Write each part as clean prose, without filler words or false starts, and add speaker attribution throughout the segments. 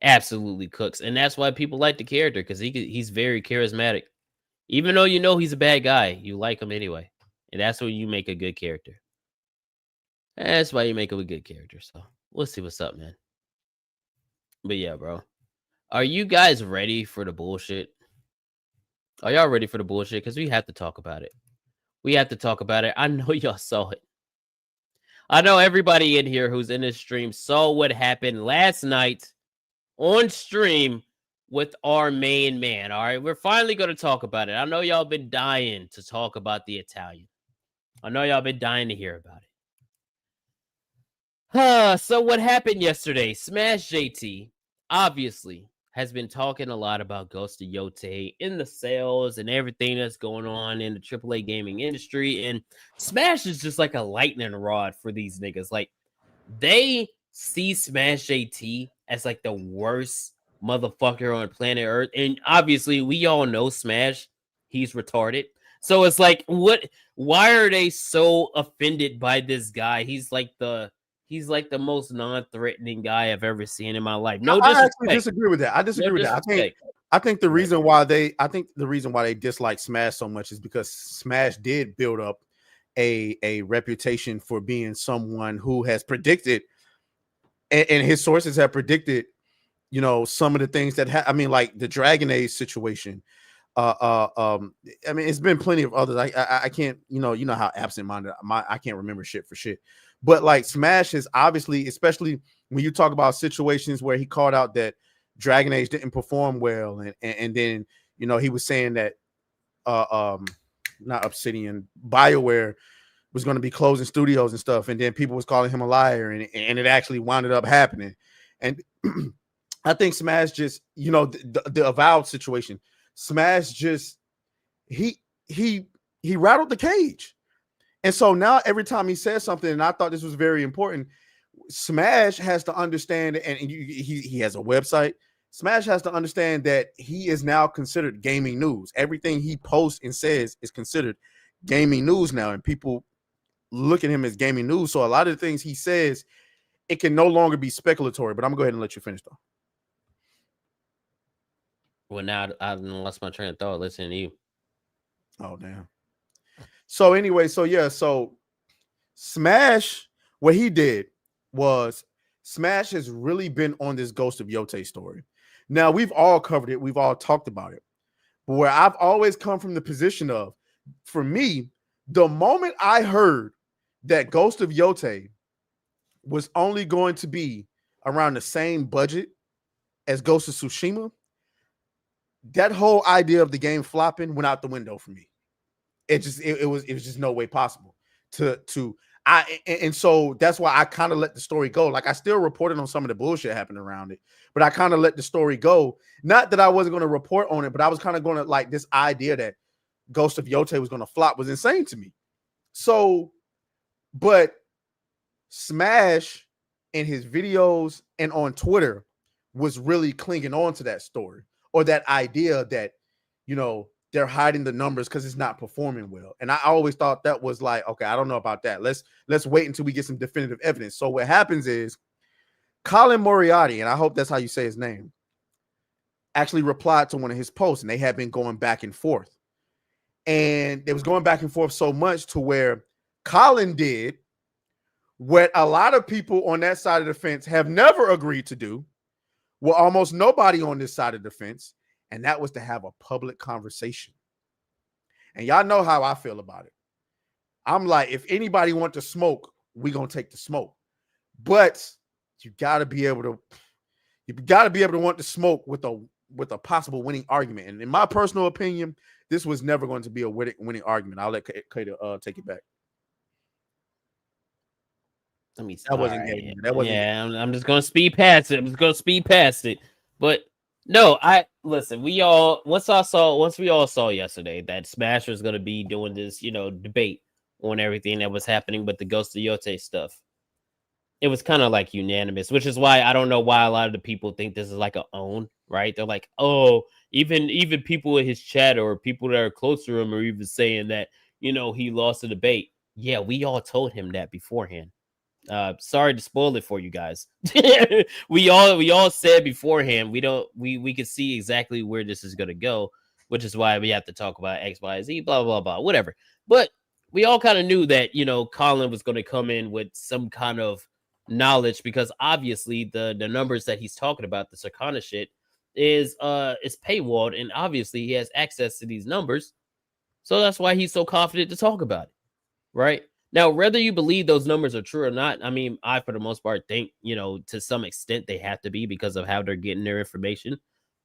Speaker 1: absolutely cooks, and that's why people like the character because he's very charismatic. Even though you know he's a bad guy, you like him anyway, and that's what you make a good character. That's why you make him a good character. So we'll see what's up, man. But yeah, bro, are you guys ready for the bullshit? Are y'all ready for the bullshit? Because we have to talk about it. We have to talk about it. I know y'all saw it. I know everybody in here who's in this stream saw what happened last night on stream with our main man. All right, we're finally going to talk about it. I know y'all been dying to talk about the Italian. I know y'all been dying to hear about it. So what happened yesterday? Smash JT obviously has been talking a lot about Ghost of Yote in the sales and everything that's going on in the AAA gaming industry. And Smash is just like a lightning rod for these niggas. Like, they see Smash JT as like the worst motherfucker on planet Earth. And obviously, we all know Smash, he's retarded. So it's like, why are they so offended by this guy? He's like the most non-threatening guy I've ever seen in my life. No
Speaker 2: I actually
Speaker 1: disrespect.
Speaker 2: disagree with that. I
Speaker 1: No
Speaker 2: disagree with that.
Speaker 1: disrespect.
Speaker 2: I think the reason why they dislike Smash so much is because Smash did build up a reputation for being someone who has predicted, and his sources have predicted, some of the things that I mean, like the Dragon Age situation. I mean, it's been plenty of others. I can't, you know how absent-minded I can't remember shit for shit. But like Smash is obviously, especially when you talk about situations where he called out that Dragon Age didn't perform well, and then he was saying that not Obsidian, BioWare was going to be closing studios and stuff, and then people was calling him a liar, and it actually wound up happening. And I think Smash just, the Avowed situation, Smash just he rattled the cage. And so now every time he says something, and I thought this was very important, Smash has to understand, and he has a website. Smash has to understand that he is now considered gaming news. Everything he posts and says is considered gaming news now, and people look at him as gaming news. So a lot of the things he says, it can no longer be speculatory. But I'm gonna go ahead and let you finish, though.
Speaker 1: Well, now I lost my train of thought listening to you.
Speaker 2: Oh, damn. So anyway, so Smash, what he did was Smash has really been on this Ghost of Yote story. Now, we've all covered it. We've all talked about it. But where I've always come from the position of, for me, the moment I heard that Ghost of Yote was only going to be around the same budget as Ghost of Tsushima, that whole idea of the game flopping went out the window for me. It was just no way possible and so that's why I kind of let the story go. Like, I still reported on some of the bullshit happening around it, but I kind of let the story go. Not that I wasn't going to report on it, but I was kind of going to, like, this idea that Ghost of Yote was going to flop was insane to me. So, but Smash in his videos and on Twitter was really clinging on to that story, or that idea that, they're hiding the numbers because it's not performing well. And I always thought that was like, okay, I don't know about that. Let's wait until we get some definitive evidence. So what happens is Colin Moriarty, and I hope that's how you say his name, actually replied to one of his posts, and they had been going back and forth. And it was going back and forth so much to where Colin did what a lot of people on that side of the fence have never agreed to do, well, almost nobody on this side of the fence, and that was to have a public conversation. And y'all know how I feel about it. I'm like, if anybody want to smoke, we gonna take the smoke. But you gotta be able to want to smoke with a possible winning argument. And in my personal opinion, this was never going to be a winning argument. I'll let Kato take it back.
Speaker 1: Let me.
Speaker 2: That wasn't
Speaker 1: Right.
Speaker 2: That wasn't.
Speaker 1: Yeah, I'm just gonna speed past it. I'm just gonna speed past it. But no, I listen. Once we all saw yesterday that Smash was gonna be doing this, debate on everything that was happening with the Ghost of Yote stuff. It was kind of like unanimous, which is why I don't know why a lot of the people think this is like a own, right? They're like, oh, even people in his chat or people that are close to him are even saying that, he lost the debate. Yeah, we all told him that beforehand. Sorry to spoil it for you guys. we all said beforehand we could see exactly where this is gonna go, which is why we have to talk about X, Y, Z, blah blah blah, whatever. But we all kind of knew that Colin was gonna come in with some kind of knowledge because obviously the numbers that he's talking about, the Circana shit, is paywalled, and obviously he has access to these numbers, so that's why he's so confident to talk about it, right? Now, whether you believe those numbers are true or not, I mean, I, for the most part, think, to some extent they have to be because of how they're getting their information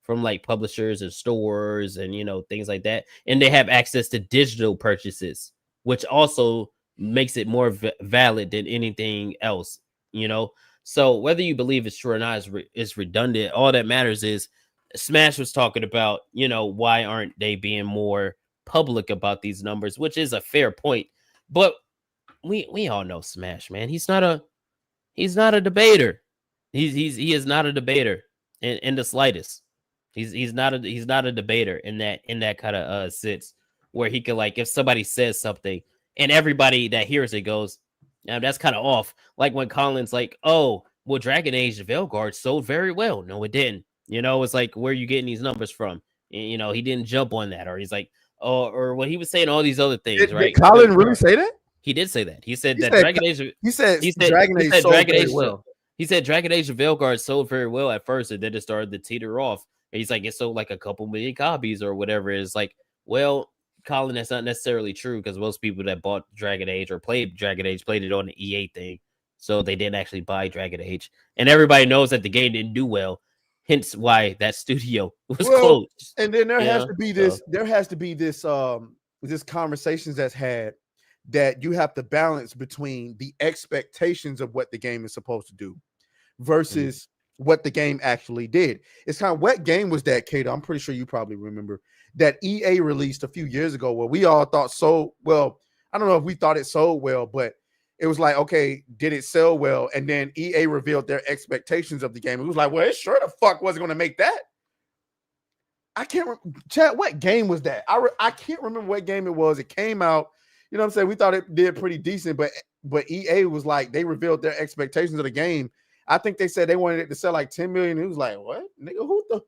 Speaker 1: from like publishers and stores and, things like that. And they have access to digital purchases, which also makes it more valid than anything else, you know? So whether you believe it's true or not is redundant. All that matters is Smash was talking about, why aren't they being more public about these numbers, which is a fair point. But we all know Smash, man. He's not a debater. He is not a debater in the slightest. He's not a debater in that kind of sense where he could, like, if somebody says something and everybody that hears it goes, now that's kind of off. Like when Colin's like, oh, well, Dragon Age Veilguard sold very well. No, it didn't. It's like, where are you getting these numbers from? And, he didn't jump on that, or he's like, oh, or what he was saying, all these other things, right?
Speaker 2: Did Colin really say that?
Speaker 1: He did say that. He said that Dragon Age.
Speaker 2: He said Dragon Age sold very well.
Speaker 1: He said Dragon Age of Veilguard sold very well at first, and then it started to teeter off. And he's like, it sold like a couple million copies or whatever. It's like, well, Colin, that's not necessarily true because most people that bought Dragon Age or played Dragon Age played it on the EA thing, so they didn't actually buy Dragon Age. And everybody knows that the game didn't do well, hence why that studio was closed.
Speaker 2: And then there has to be this. There has to be this. This conversations that's had, that you have to balance between the expectations of what the game is supposed to do versus what the game actually did. It's kind of, what game was that, Kato? I'm pretty sure you probably remember that EA released a few years ago where we all thought so well. I don't know if we thought it sold well, but it was like, okay, did it sell well? And then EA revealed their expectations of the game. It was like, well, it sure the fuck wasn't going to make that. I can't remember, Chad, what game was that? I can't remember what game it was. It came out. You know what I'm saying? We thought it did pretty decent, but EA was like, they revealed their expectations of the game. I think they said they wanted it to sell like 10 million. It was like, what? Nigga,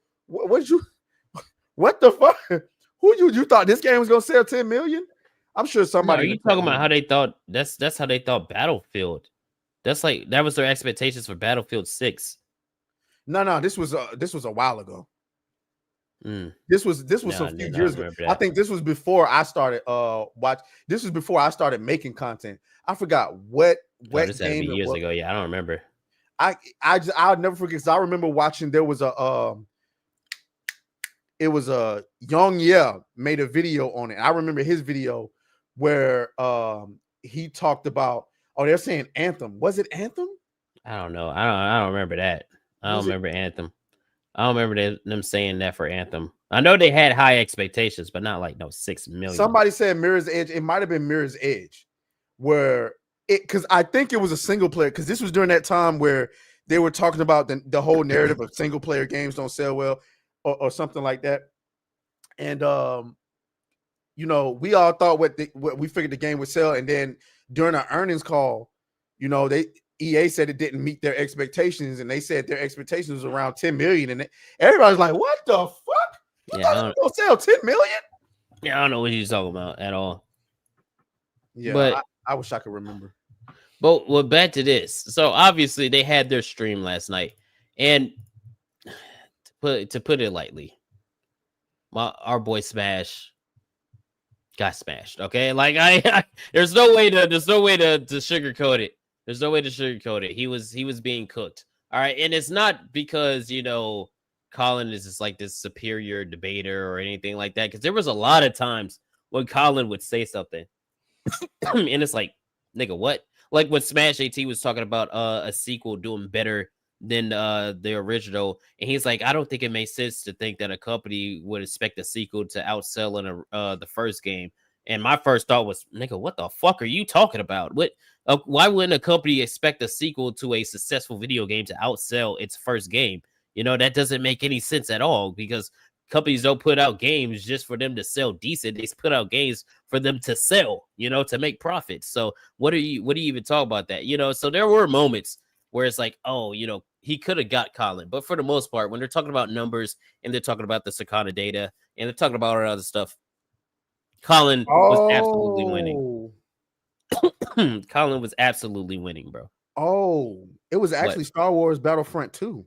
Speaker 2: what the fuck? Who you thought this game was gonna sell 10 million? I'm sure somebody.
Speaker 1: Are you talking about how they thought that's how they thought Battlefield? That's like, that was their expectations for Battlefield 6.
Speaker 2: No, this was a while ago. This was a few years ago. I think this was before I started This was before I started making content. I forgot what
Speaker 1: this game it years was. Ago. Yeah, I don't remember.
Speaker 2: I'll never forget, because I remember watching. There was it was a Young made a video on it. I remember his video where he talked about, they're saying Anthem. Was it Anthem?
Speaker 1: I don't know. I don't remember that. I don't remember Anthem. I don't remember them saying that for Anthem. I know they had high expectations, but not like 6 million.
Speaker 2: Somebody said Mirror's Edge. It might have been Mirror's Edge, because I think it was a single player, because this was during that time where they were talking about the whole narrative of single player games don't sell well or something like that. And we all thought what we figured the game would sell, and then during our earnings call, EA said it didn't meet their expectations, and they said their expectations was around 10 million, and everybody's like, "What the fuck? You thought it was gonna sell 10 million?"
Speaker 1: Yeah, I don't know what you're talking about at all.
Speaker 2: Yeah, but I wish I could remember.
Speaker 1: But back to this. So obviously they had their stream last night, and to put it lightly, our boy Smash got smashed. Okay, like there's no way to sugarcoat it. There's no way to sugarcoat it. He was being cooked. All right. And it's not because, Colin is just like this superior debater or anything like that. Because there was a lot of times when Colin would say something. And it's like, nigga, what? Like when Smash AT was talking about a sequel doing better than the original. And he's like, I don't think it makes sense to think that a company would expect a sequel to outsell the first game. And my first thought was, nigga, what the fuck are you talking about? Why wouldn't a company expect a sequel to a successful video game to outsell its first game? That doesn't make any sense at all, because companies don't put out games just for them to sell decent. They put out games for them to sell, to make profits. So what do you even talk about that? So there were moments where it's like, oh, he could have got Colin. But for the most part, when they're talking about numbers and they're talking about the Sakana data and they're talking about all that other stuff, Colin was absolutely winning. Colin was absolutely winning, bro.
Speaker 2: Oh, it was actually Star Wars Battlefront 2.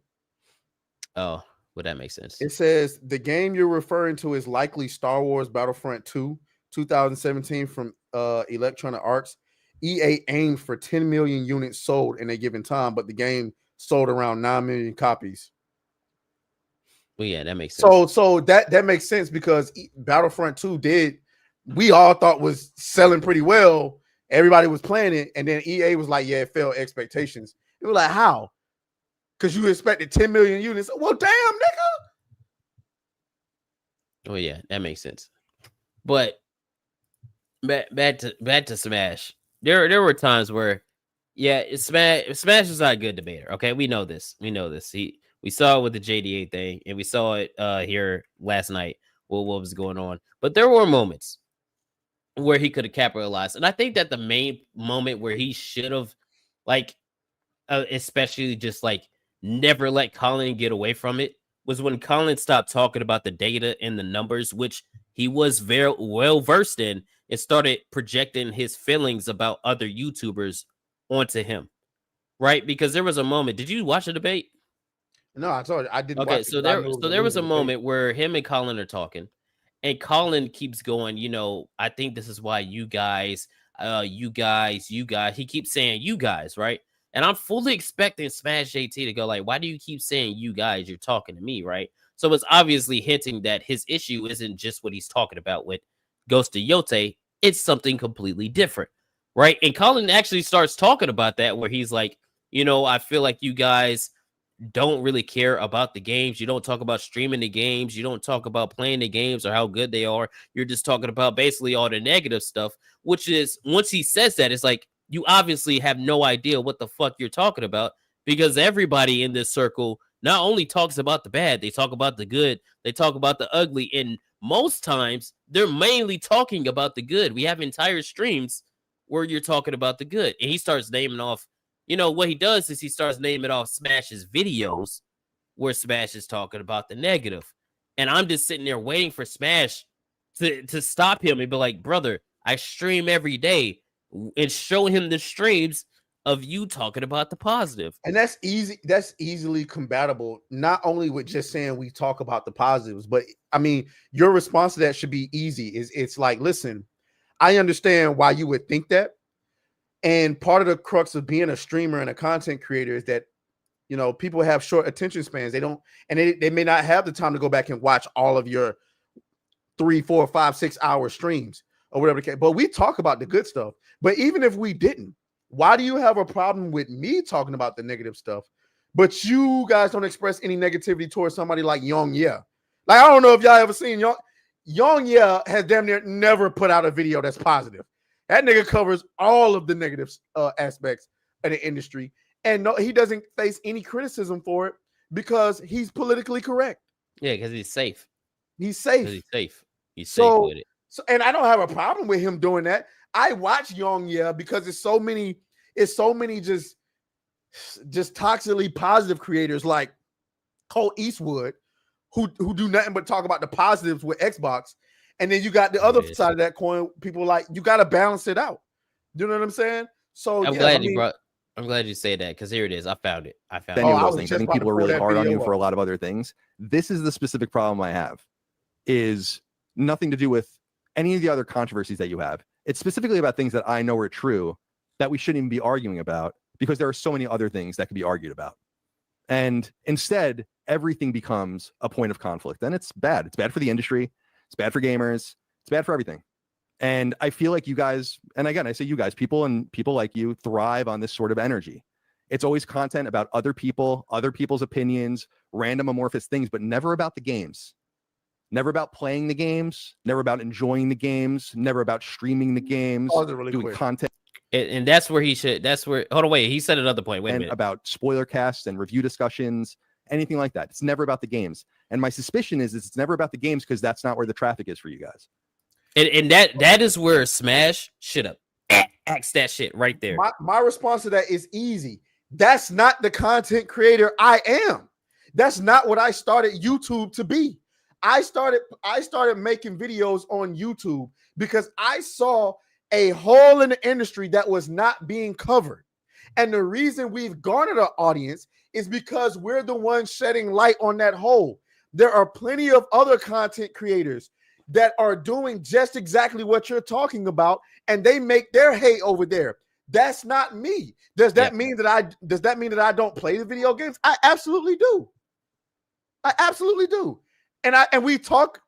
Speaker 1: Oh, well, that makes sense.
Speaker 2: It says the game you're referring to is likely Star Wars Battlefront 2, 2017 from Electronic Arts. EA aimed for 10 million units sold in a given time, but the game sold around 9 million copies.
Speaker 1: Well, yeah, that makes sense.
Speaker 2: So that makes sense because Battlefront 2 we all thought was selling pretty well. Everybody was playing it, and then EA was like, yeah, it failed expectations. It was like, how? Because you expected 10 million units. Well, damn, nigga.
Speaker 1: Oh yeah, that makes sense. But back to Smash. There were times where, yeah, Smash is not a good debater. Okay, we know this. We saw it with the JDA thing, and we saw it here last night. What was going on? But there were moments where he could have capitalized, and I think that the main moment where he should have, especially just never let Colin get away from it, was when Colin stopped talking about the data and the numbers, which he was very well versed in, and started projecting his feelings about other YouTubers onto him, right? Because there was a moment. Did you watch the debate?
Speaker 2: No, I told you I didn't.
Speaker 1: Okay, so there was a moment where him and Colin are talking, and Colin keeps going. I think this is why you guys. He keeps saying you guys, right? And I'm fully expecting Smash JT to go like, why do you keep saying you guys? You're talking to me, right? So it's obviously hinting that his issue isn't just what he's talking about with Ghost of Yote. It's something completely different, right? And Colin actually starts talking about that where he's like, I feel like you guys don't really care about the games. You don't talk about streaming the games. You don't talk about playing the games or how good they are. You're just talking about basically all the negative stuff, which is, once he says that, it's like, you obviously have no idea what the fuck you're talking about, because everybody in this circle not only talks about the bad, they talk about the good, they talk about the ugly, and most times they're mainly talking about the good. We have entire streams where you're talking about the good, and he starts naming off, what he does is he starts naming off Smash's videos where Smash is talking about the negative, and I'm just sitting there waiting for Smash to stop him and be like, brother, I stream every day, and show him the streams of you talking about the positive.
Speaker 2: And that's easy. That's easily compatible, not only with just saying we talk about the positives, but I mean, your response to that should be easy. It's like, listen, I understand why you would think that. And part of the crux of being a streamer and a content creator is that, people have short attention spans. They don't, and they may not have the time to go back and watch all of your 3, 4, 5, 6 hour streams or whatever the case. But we talk about the good stuff. But even if we didn't, why do you have a problem with me talking about the negative stuff, but you guys don't express any negativity towards somebody like Young Yeah? Like, I don't know if y'all ever seen Young Yeah has damn near never put out a video that's positive. That nigga covers all of the negative aspects of the industry. And no, he doesn't face any criticism for it because he's politically correct.
Speaker 1: Yeah, because he's safe.
Speaker 2: He's safe.
Speaker 1: He's safe with it.
Speaker 2: So, and I don't have a problem with him doing that. I watch Young Yeah because it's so many just toxically positive creators like Cole Eastwood who do nothing but talk about the positives with Xbox. And then you got the other side of that coin. People like, you got to balance it out. You know what I'm saying? So
Speaker 1: I'm glad you say that, because here it is. I found it.
Speaker 3: I think people are really hard on you for a lot of other things. This is the specific problem I have. Is nothing to do with any of the other controversies that you have. It's specifically about things that I know are true that we shouldn't even be arguing about, because there are so many other things that could be argued about. And instead, everything becomes a point of conflict. And it's bad. It's bad for the industry. It's bad for gamers. It's bad for everything. And I feel like you guys, and again, I say you guys, people like you thrive on this sort of energy. It's always content about other people, other people's opinions, random amorphous things, but never about the games. Never about playing the games, never about enjoying the games, never about streaming the games, doing content.
Speaker 1: And that's where hold on, wait, he said another point. Wait a minute.
Speaker 3: About spoiler casts and review discussions anything like that. It's never about the games. And my suspicion is it's never about the games because that's not where the traffic is for you guys.
Speaker 1: And that is where Smash should have axed that shit right there.
Speaker 2: My response to that is easy. That's not the content creator I am. That's not what I started YouTube to be. I started making videos on YouTube because I saw a hole in the industry that was not being covered. And the reason we've garnered an audience is because we're the ones shedding light on that hole. There are plenty of other content creators that are doing just exactly what you're talking about, and they make their hay over there. That's not me. Does that mean that I don't play the video games? I absolutely do. I absolutely do. And we talk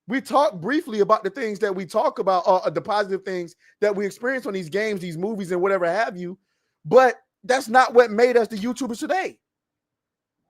Speaker 2: briefly about the things that we talk about, the positive things that we experience on these games, these movies, and whatever have you. But that's not what made us the YouTubers today.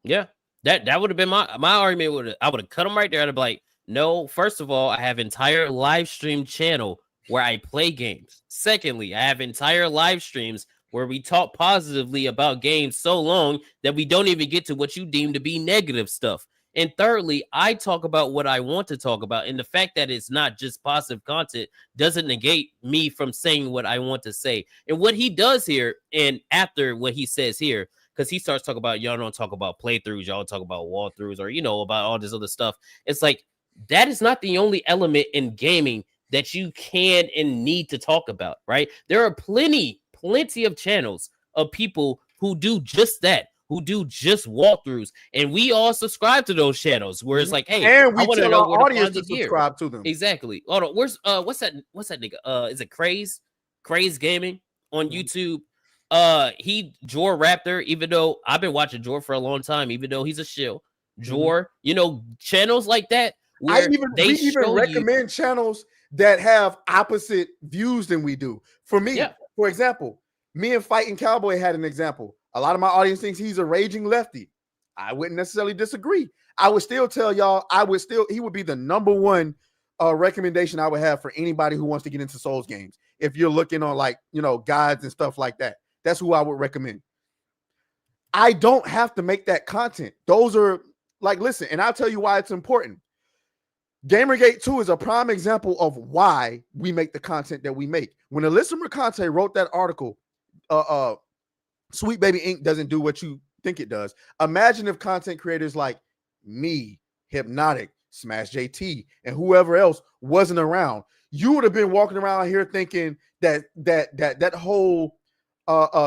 Speaker 1: Yeah, that would have been my argument. I would have cut them right there. I'd be like, no, first of all, I have entire live stream channel where I play games. Secondly, I have entire live streams where we talk positively about games so long that we don't even get to what you deem to be negative stuff. And thirdly, I talk about what I want to talk about. And the fact that it's not just positive content doesn't negate me from saying what I want to say. And what he does here, and after what he says here, because he starts talking about, y'all don't talk about playthroughs, y'all talk about walkthroughs, or, about all this other stuff. It's like, that is not the only element in gaming that you can and need to talk about, right? There are plenty of channels of people who do just that, who do just walkthroughs, and we all subscribe to those channels where it's like, hey,
Speaker 2: and we
Speaker 1: I want to
Speaker 2: tell
Speaker 1: know
Speaker 2: our
Speaker 1: where
Speaker 2: audience
Speaker 1: to
Speaker 2: to subscribe to them.
Speaker 1: Exactly. Hold on, where's what's that nigga? Is it Craze Gaming on YouTube? Jor Raptor, even though I've been watching Jor for a long time, even though he's a shill, Jor, channels like that.
Speaker 2: We even recommend channels that have opposite views than we do. For me, for example, me and Fighting Cowboy had an example. A lot of my audience thinks he's a raging lefty. I wouldn't necessarily disagree. I would still tell y'all, he would be the number one recommendation I would have for anybody who wants to get into Souls games. If you're looking on guides and stuff like that, that's who I would recommend. I don't have to make that content. Those are listen, and I'll tell you why it's important. Gamergate 2 is a prime example of why we make the content that we make. When Alyssa Mercante wrote that article, Sweet Baby Inc. doesn't do what you think it does. Imagine if content creators like me, Hypnotic, Smash JT, and whoever else wasn't around. You would have been walking around here thinking that whole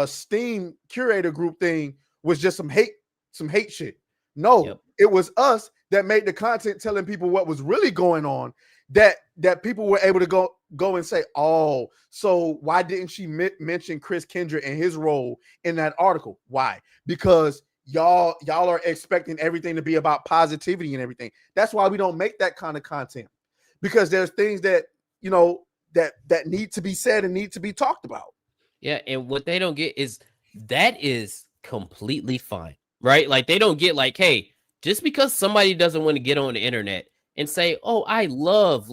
Speaker 2: Steam curator group thing was just some hate shit. No, It was us that made the content telling people what was really going on, that people were able to go and say, oh, so why didn't she mention Chris Kendrick and his role in that article? Why? Because y'all are expecting everything to be about positivity and everything. That's why we don't make that kind of content, because there's things that that need to be said and need to be talked about.
Speaker 1: Yeah, and what they don't get is that is completely fine, right? Like, they don't get hey, just because somebody doesn't want to get on the internet and say, oh, I love,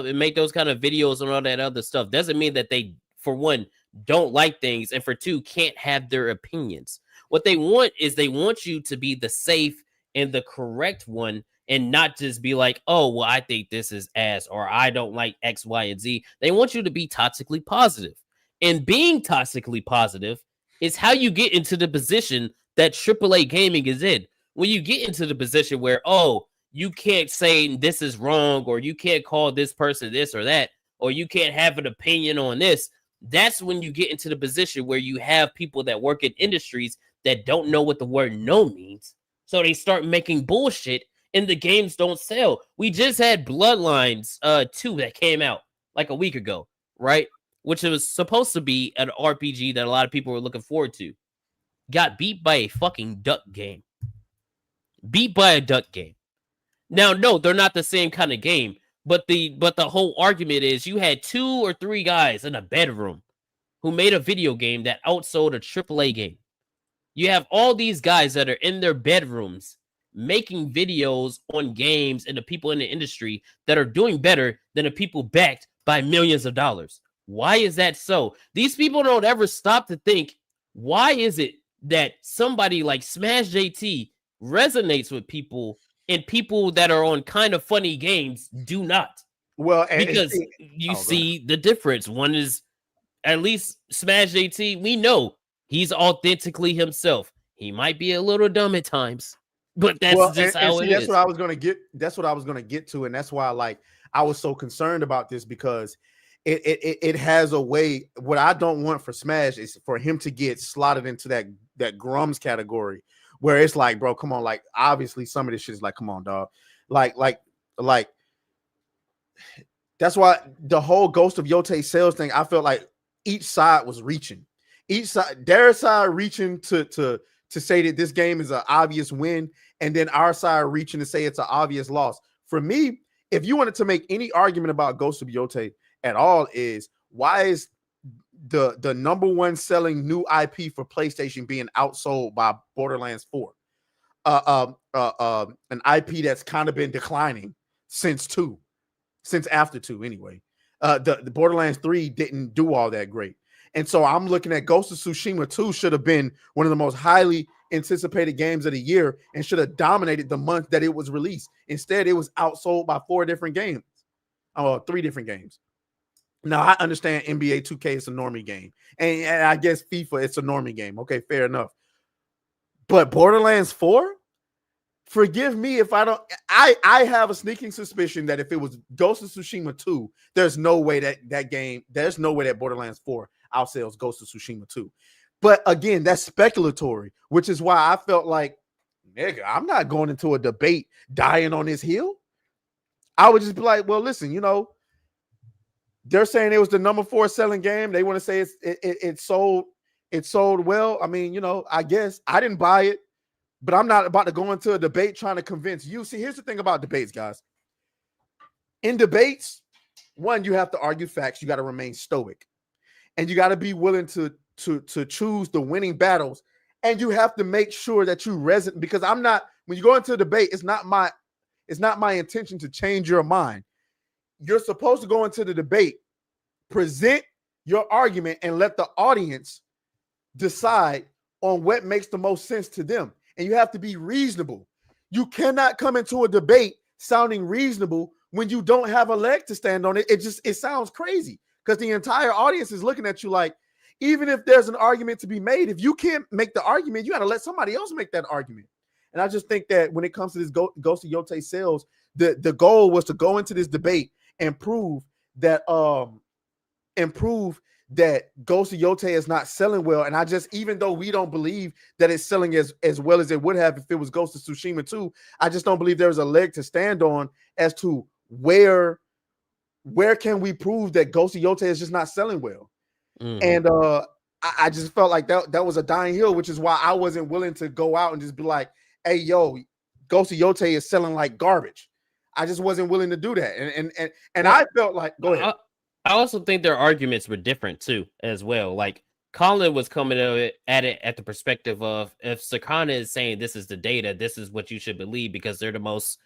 Speaker 1: and make those kind of videos and all that other stuff, doesn't mean that they, for one, don't like things, and for two, can't have their opinions. What they want is they want you to be the safe and the correct one, and not just be like, oh, well, I think this is ass, or I don't like X, Y, and Z. They want you to be toxically positive. And being toxically positive is how you get into the position that AAA gaming is in. When you get into the position where, oh, you can't say this is wrong, or you can't call this person this or that, or you can't have an opinion on this, that's when you get into the position where you have people that work in industries that don't know what the word no means. So they start making bullshit, and the games don't sell. We just had Bloodlines 2 that came out like a week ago, right? Which was supposed to be an RPG that a lot of people were looking forward to. Got beat by a fucking duck game. Beat by a duck game. Now, no, they're not the same kind of game, but the whole argument is you had 2 or 3 guys in a bedroom who made a video game that outsold a AAA game. You have all these guys that are in their bedrooms making videos on games, and the people in the industry that are doing better than the people backed by millions of dollars. Why is that so? These people don't ever stop to think, why is it that somebody like Smash JT resonates with people, and people that are on kind of funny games do not.
Speaker 2: Well,
Speaker 1: because you see the difference. One is, at least Smash JT, we know he's authentically himself. He might be a little dumb at times, but that's just how it is.
Speaker 2: That's what I was gonna get. That's what I was gonna get to, and that's why I was so concerned about this, because it has a way. What I don't want for Smash is for him to get slotted into that Grums category, where it's like, bro, come on, like obviously some of this shit is like, come on, dog, like. That's why the whole Ghost of Yote sales thing, I felt like each side was reaching. Each side, their side reaching to say that this game is an obvious win, and then our side reaching to say it's an obvious loss. For me, if you wanted to make any argument about Ghost of Yote at all, is why is the number one selling new IP for PlayStation being outsold by Borderlands 4? An IP that's kind of been declining since after 2 anyway. The Borderlands 3 didn't do all that great. And so I'm looking at Ghost of Tsushima 2 should have been one of the most highly anticipated games of the year and should have dominated the month that it was released. Instead, it was outsold by 3 different games. Now, I understand NBA 2K is a normie game. And I guess FIFA, it's a normie game. Okay, fair enough. But Borderlands 4? Forgive me if I don't. I have a sneaking suspicion that if it was Ghost of Tsushima 2, there's no way there's no way that Borderlands 4 outsells Ghost of Tsushima 2. But again, that's speculatory, which is why I felt like, nigga, I'm not going into a debate dying on this hill. I would just be like, well, listen, they're saying it was the number 4 selling game. They want to say it sold well. I mean, I guess I didn't buy it. But I'm not about to go into a debate trying to convince you. See, here's the thing about debates, guys. In debates, one, you have to argue facts. You got to remain stoic. And you got to be willing to choose the winning battles. And you have to make sure that you resonate. Because when you go into a debate, it's not my intention to change your mind. You're supposed to go into the debate, present your argument, and let the audience decide on what makes the most sense to them. And you have to be reasonable. You cannot come into a debate sounding reasonable when you don't have a leg to stand on. It sounds crazy because the entire audience is looking at you like, even if there's an argument to be made, if you can't make the argument, you got to let somebody else make that argument. And I just think that when it comes to this Ghost of Yote sales, the goal was to go into this debate and prove that Ghost of Yote is not selling well. And even though we don't believe that it's selling as well as it would have if it was Ghost of Tsushima 2, I just don't believe there's a leg to stand on as to where can we prove that Ghost of Yote is just not selling well. Mm-hmm. And I just felt like that was a dying hill, which is why I wasn't willing to go out and just be like, hey, yo, Ghost of Yote is selling like garbage. I just wasn't willing to do that. And I felt like, go ahead.
Speaker 1: I also think their arguments were different too, as well. Like Colin was coming at it at the perspective of, if Sakana is saying this is the data, this is what you should believe because they're the most,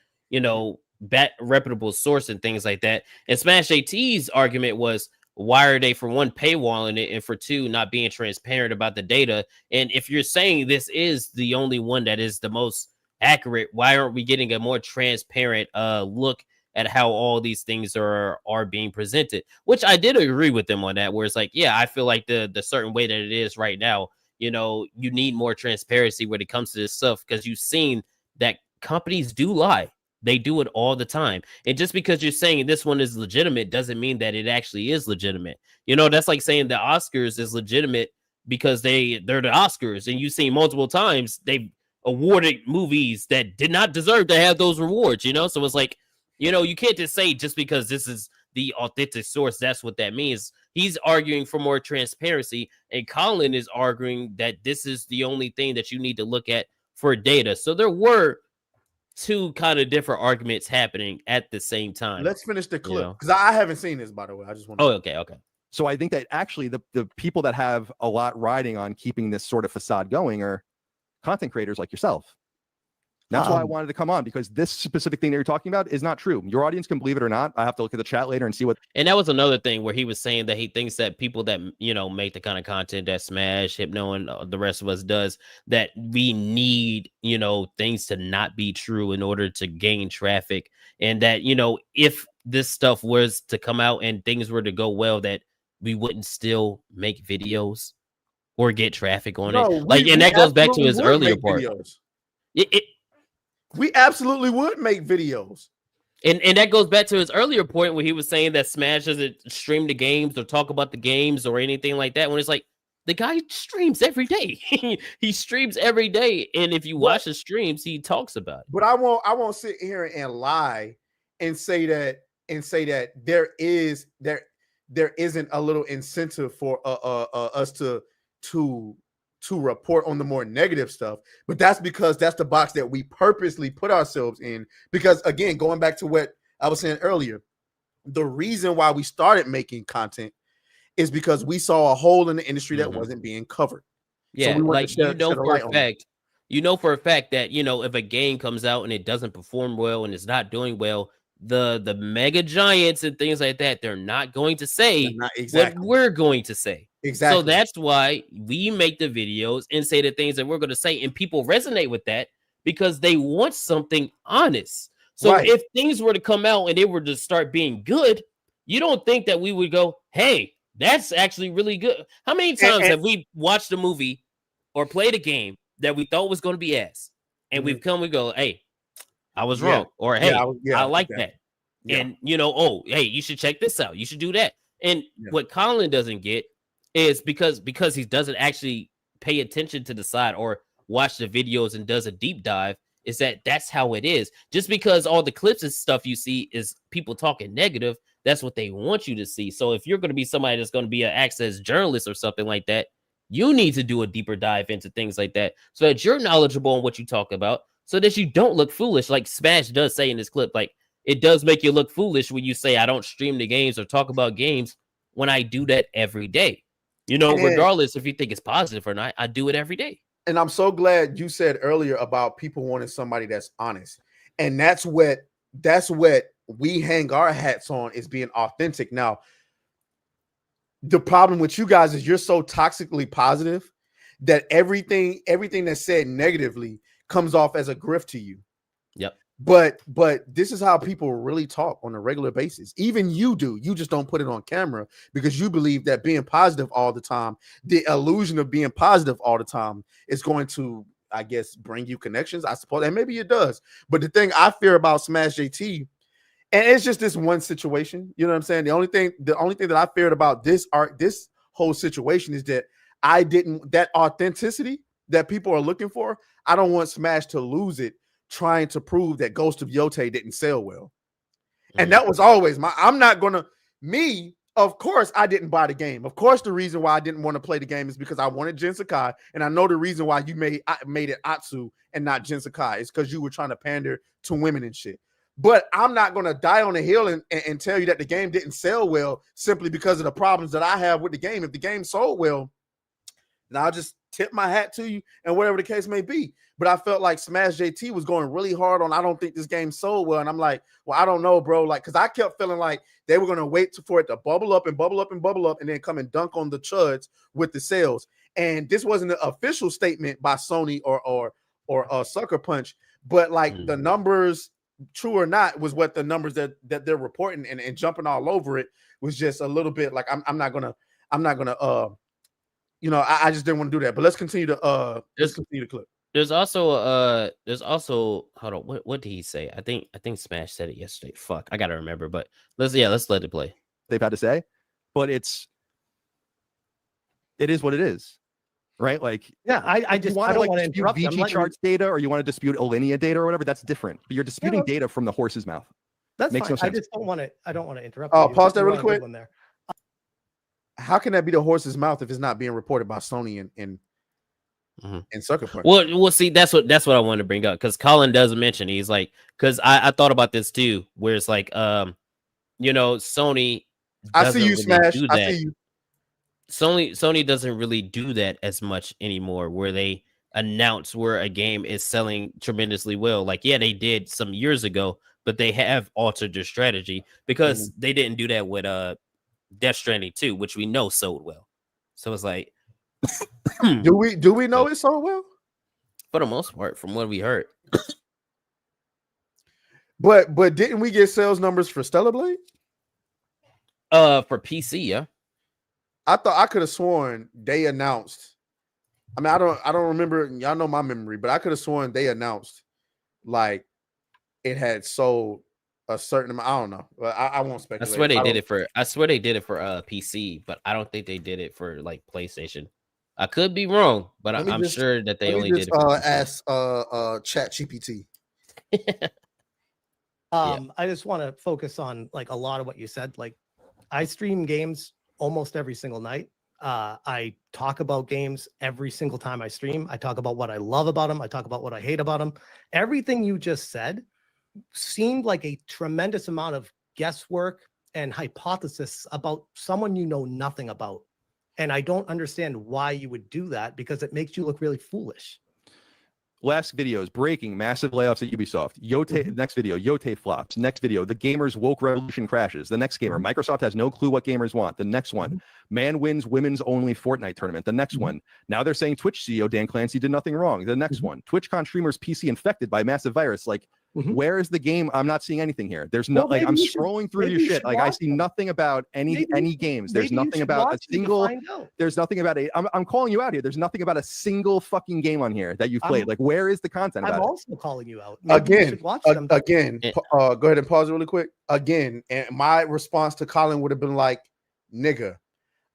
Speaker 1: reputable source and things like that. And Smash AT's argument was, why are they, for one, paywalling it, and for two, not being transparent about the data? And if you're saying this is the only one that is the most accurate, why aren't we getting a more transparent look at how all these things are being presented? Which I did agree with them on that, where it's like, yeah, I feel like the certain way that it is right now, you need more transparency when it comes to this stuff, because you've seen that companies do lie. They do it all the time. And just because you're saying this one is legitimate doesn't mean that it actually is legitimate. That's like saying the Oscars is legitimate because they're the Oscars, and you've seen multiple times they've awarded movies that did not deserve to have those rewards, So it's like, you can't just say just because this is the authentic source, that's what that means. He's arguing for more transparency, and Colin is arguing that this is the only thing that you need to look at for data. So there were two kind of different arguments happening at the same time.
Speaker 2: Let's finish the clip, because I haven't seen this, by the way. I just want to.
Speaker 1: Oh, okay.
Speaker 3: So I think that actually the people that have a lot riding on keeping this sort of facade going are content creators like yourself. That's why I wanted to come on, because this specific thing that you're talking about is not true. Your audience can believe it or not. I have to look at the chat later and see what.
Speaker 1: And that was another thing where he was saying that he thinks that people that, you know, make the kind of content that Smash, Hypno, and the rest of us does, that we need, you know, things to not be true in order to gain traffic. And that, you know, if this stuff was to come out and things were to go well, that we wouldn't still make videos or get traffic on it. Like, and that goes back to his earlier part.
Speaker 2: We absolutely would make videos.
Speaker 1: And that goes back to his earlier point where he was saying that Smash doesn't stream the games or talk about the games or anything like that. When it's like, the guy streams every day. He streams every day. And if you watch his streams, he talks about it.
Speaker 2: But I won't sit here and lie and say that there isn't a little incentive for us to report on the more negative stuff. But that's because that's the box that we purposely put ourselves in. Because again, going back to what I was saying earlier, the reason why we started making content is because we saw a hole in the industry that wasn't being covered.
Speaker 1: Yeah, so like you know for a fact that, you know, if a game comes out and it doesn't perform well and it's not doing well, the mega giants and things like that, they're not going to say what we're going to say.
Speaker 2: Exactly.
Speaker 1: So that's why we make the videos and say the things that we're going to say, and people resonate with that because they want something honest. So if things were to come out and they were to start being good, you don't think that we would go, hey, that's actually really good. How many times have we watched a movie or played a game that we thought was going to be ass, and we go, hey, I was wrong, or hey, I like that. And you know, oh, hey, you should check this out. You should do that. And what Colin doesn't get is because he doesn't actually pay attention to the side or watch the videos and does a deep dive, is that that's how it is. Just because all the clips and stuff you see is people talking negative, that's what they want you to see. So if you're going to be somebody that's going to be an access journalist or something like that, you need to do a deeper dive into things like that so that you're knowledgeable on what you talk about, so that you don't look foolish. Like Smash does say in this clip, like, it does make you look foolish when you say I don't stream the games or talk about games when I do that every day. You know, regardless if you think it's positive or not, I do it every day.
Speaker 2: And I'm so glad you said earlier about people wanting somebody that's honest. And that's what we hang our hats on, is being authentic. Now, the problem with you guys is you're so toxically positive that everything that's said negatively comes off as a grift to you.
Speaker 1: Yep.
Speaker 2: But this is how people really talk on a regular basis. Even you do. You just don't put it on camera because you believe that being positive all the time, the illusion of being positive all the time, is going to, I guess, bring you connections, I suppose. And maybe it does. But the thing I fear about Smash JT, and it's just this one situation, you know what I'm saying? The only thing that I feared about this whole situation is that that authenticity that people are looking for, I don't want Smash to lose it trying to prove that Ghost of Yotei didn't sell well. And that was always of course I didn't buy the game. Of course the reason why I didn't want to play the game is because I wanted Jin Sakai, and I know the reason why you made it Atsu and not Jin Sakai is because you were trying to pander to women and shit. But I'm not going to die on the hill and tell you that the game didn't sell well simply because of the problems that I have with the game. If the game sold well, then I'll just tip my hat to you and whatever the case may be. But I felt like Smash JT was going really hard on, I don't think this game sold well. And I'm like, well, I don't know, bro. Like, because I kept feeling like they were going to wait for it to bubble up and bubble up and bubble up and then come and dunk on the chuds with the sales. And this wasn't an official statement by Sony or Sucker Punch, but like the numbers, true or not, was what the numbers that they're reporting and jumping all over it was just a little bit like, I'm not gonna you know, I just didn't want to do that. But let's continue the clip.
Speaker 1: There's also hold on, what did he say? I think Smash said it yesterday. Fuck, I gotta remember, but let's let it play.
Speaker 3: They've had to say, but it is what it is. Right? Like,
Speaker 4: yeah, I don't want to
Speaker 3: dispute VG charts data, or you want to dispute Alinea data or whatever. That's different. But you're disputing data from the horse's mouth.
Speaker 4: That's
Speaker 3: makes
Speaker 4: fine.
Speaker 3: No sense.
Speaker 4: I just don't want to. I don't want to interrupt.
Speaker 2: Oh, pause that really quick. How can that be the horse's mouth if it's not being reported by Sony and Sucker Punch?
Speaker 1: Well, see, that's what I wanted to bring up, because Colin does mention, he's like, because I thought about this too, where it's like, you know, Sony.
Speaker 2: I see you, Smash. I see you.
Speaker 1: Sony doesn't really do that as much anymore, where they announce where a game is selling tremendously well. Like, yeah, they did some years ago, but they have altered their strategy because they didn't do that with Death Stranding 2, which we know sold well. So it's like,
Speaker 2: do we know it sold well?
Speaker 1: For the most part, from what we heard.
Speaker 2: But didn't we get sales numbers for Stellar Blade?
Speaker 1: For PC, yeah.
Speaker 2: I thought I could have sworn they announced. I mean, I don't remember. Y'all know my memory, but I could have sworn they announced like it had sold a certain amount. I don't know. But I won't speculate.
Speaker 1: I swear they did it for PC, but I don't think they did it for like PlayStation. I could be wrong, but I'm sure that they only did it for
Speaker 5: ask Chat GPT.
Speaker 4: I just want to focus on like a lot of what you said. Like, I stream games almost every single night. I talk about games every single time I stream. I talk about what I love about them. I talk about what I hate about them. Everything you just said seemed like a tremendous amount of guesswork and hypothesis about someone you know nothing about. And I don't understand why you would do that, because it makes you look really foolish.
Speaker 3: Last videos breaking massive layoffs at Ubisoft. Next video, Yote flops. Next video, the gamers woke revolution crashes. The next gamer, Microsoft has no clue what gamers want. The next one, man wins women's only Fortnite tournament. The next one, now they're saying Twitch CEO Dan Clancy did nothing wrong. The next one, TwitchCon streamers PC infected by massive virus. Like, where is the game? I'm not seeing anything here. There's no I'm scrolling through your shit. Like, I see nothing about any games. There's nothing about a single. There's nothing about it. I'm calling you out here. There's nothing about a single fucking game on here that you've played. Like, where is the content?
Speaker 4: I'm also calling you out. Maybe
Speaker 2: Again. Go ahead and pause really quick. Again, and my response to Colin would have been like, "Nigga,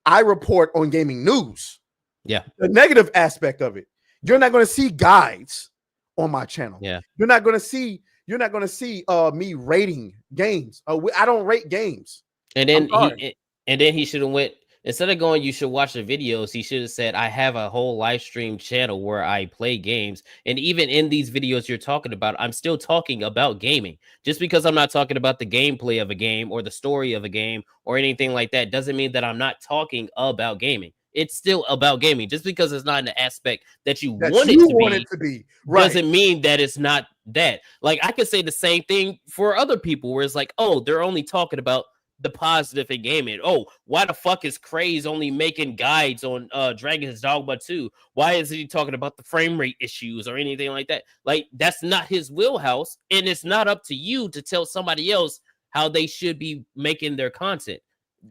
Speaker 2: I report on gaming news.
Speaker 1: Yeah,
Speaker 2: the negative aspect of it. You're not going to see guides on my channel.
Speaker 1: Yeah,
Speaker 2: you're not going to see me rating games. I don't rate games.
Speaker 1: And then he should have went, instead of going, you should watch the videos, he should have said, I have a whole live stream channel where I play games. And even in these videos you're talking about, I'm still talking about gaming. Just because I'm not talking about the gameplay of a game or the story of a game or anything like that doesn't mean that I'm not talking about gaming. It's still about gaming. Just because it's not an aspect that you want it to be, right, doesn't mean that it's not that. Like, I could say the same thing for other people where it's like, oh, they're only talking about the positive in gaming. Oh, why the fuck is Craze only making guides on Dragon's Dogma 2? Why isn't he talking about the frame rate issues or anything like that? Like, that's not his wheelhouse, and it's not up to you to tell somebody else how they should be making their content.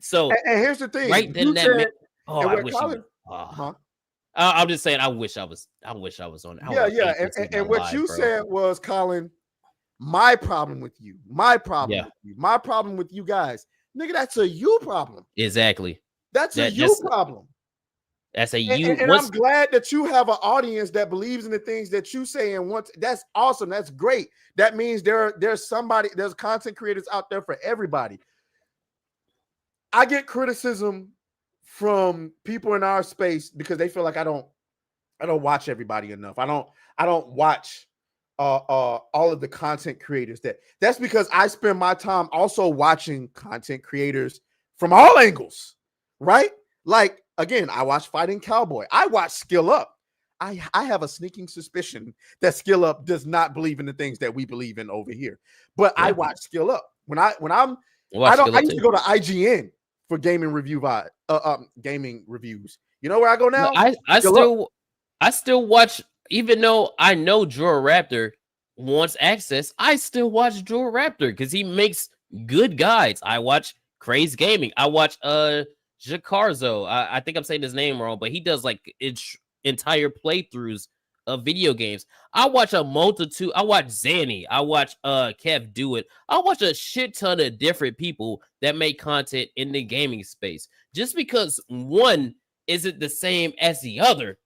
Speaker 1: So,
Speaker 2: and here's the thing,
Speaker 1: right then, I wish
Speaker 2: Colin,
Speaker 1: I'm just saying, I wish I was on it.
Speaker 2: And what you said was, Colin, my problem with you, my problem with you guys, nigga, that's a you problem.
Speaker 1: Exactly.
Speaker 2: That's a you problem.
Speaker 1: That's a you.
Speaker 2: And I'm glad that you have an audience that believes in the things that you say and wants. That's awesome. That's great. That means there's content creators out there for everybody. I get criticism from people in our space because they feel like I don't watch everybody enough. I don't watch all of the content creators. That's because I spend my time also watching content creators from all angles, right? Like, again, I watch Fighting Cowboy. I watch Skill Up. I have a sneaking suspicion that Skill Up does not believe in the things that we believe in over here. But I watch Skill Up. I used to go to IGN for gaming gaming reviews. You know where I go now?
Speaker 1: I still watch, even though I know Draw Raptor wants access, I still watch Draw Raptor because he makes good guides. I watch Craze Gaming. I watch Jacarzo. I think I'm saying his name wrong, but he does like entire playthroughs of video games. I watch a multitude. I watch Zanny. I watch Kev Do It. I watch a shit ton of different people that make content in the gaming space. Just because one isn't the same as the other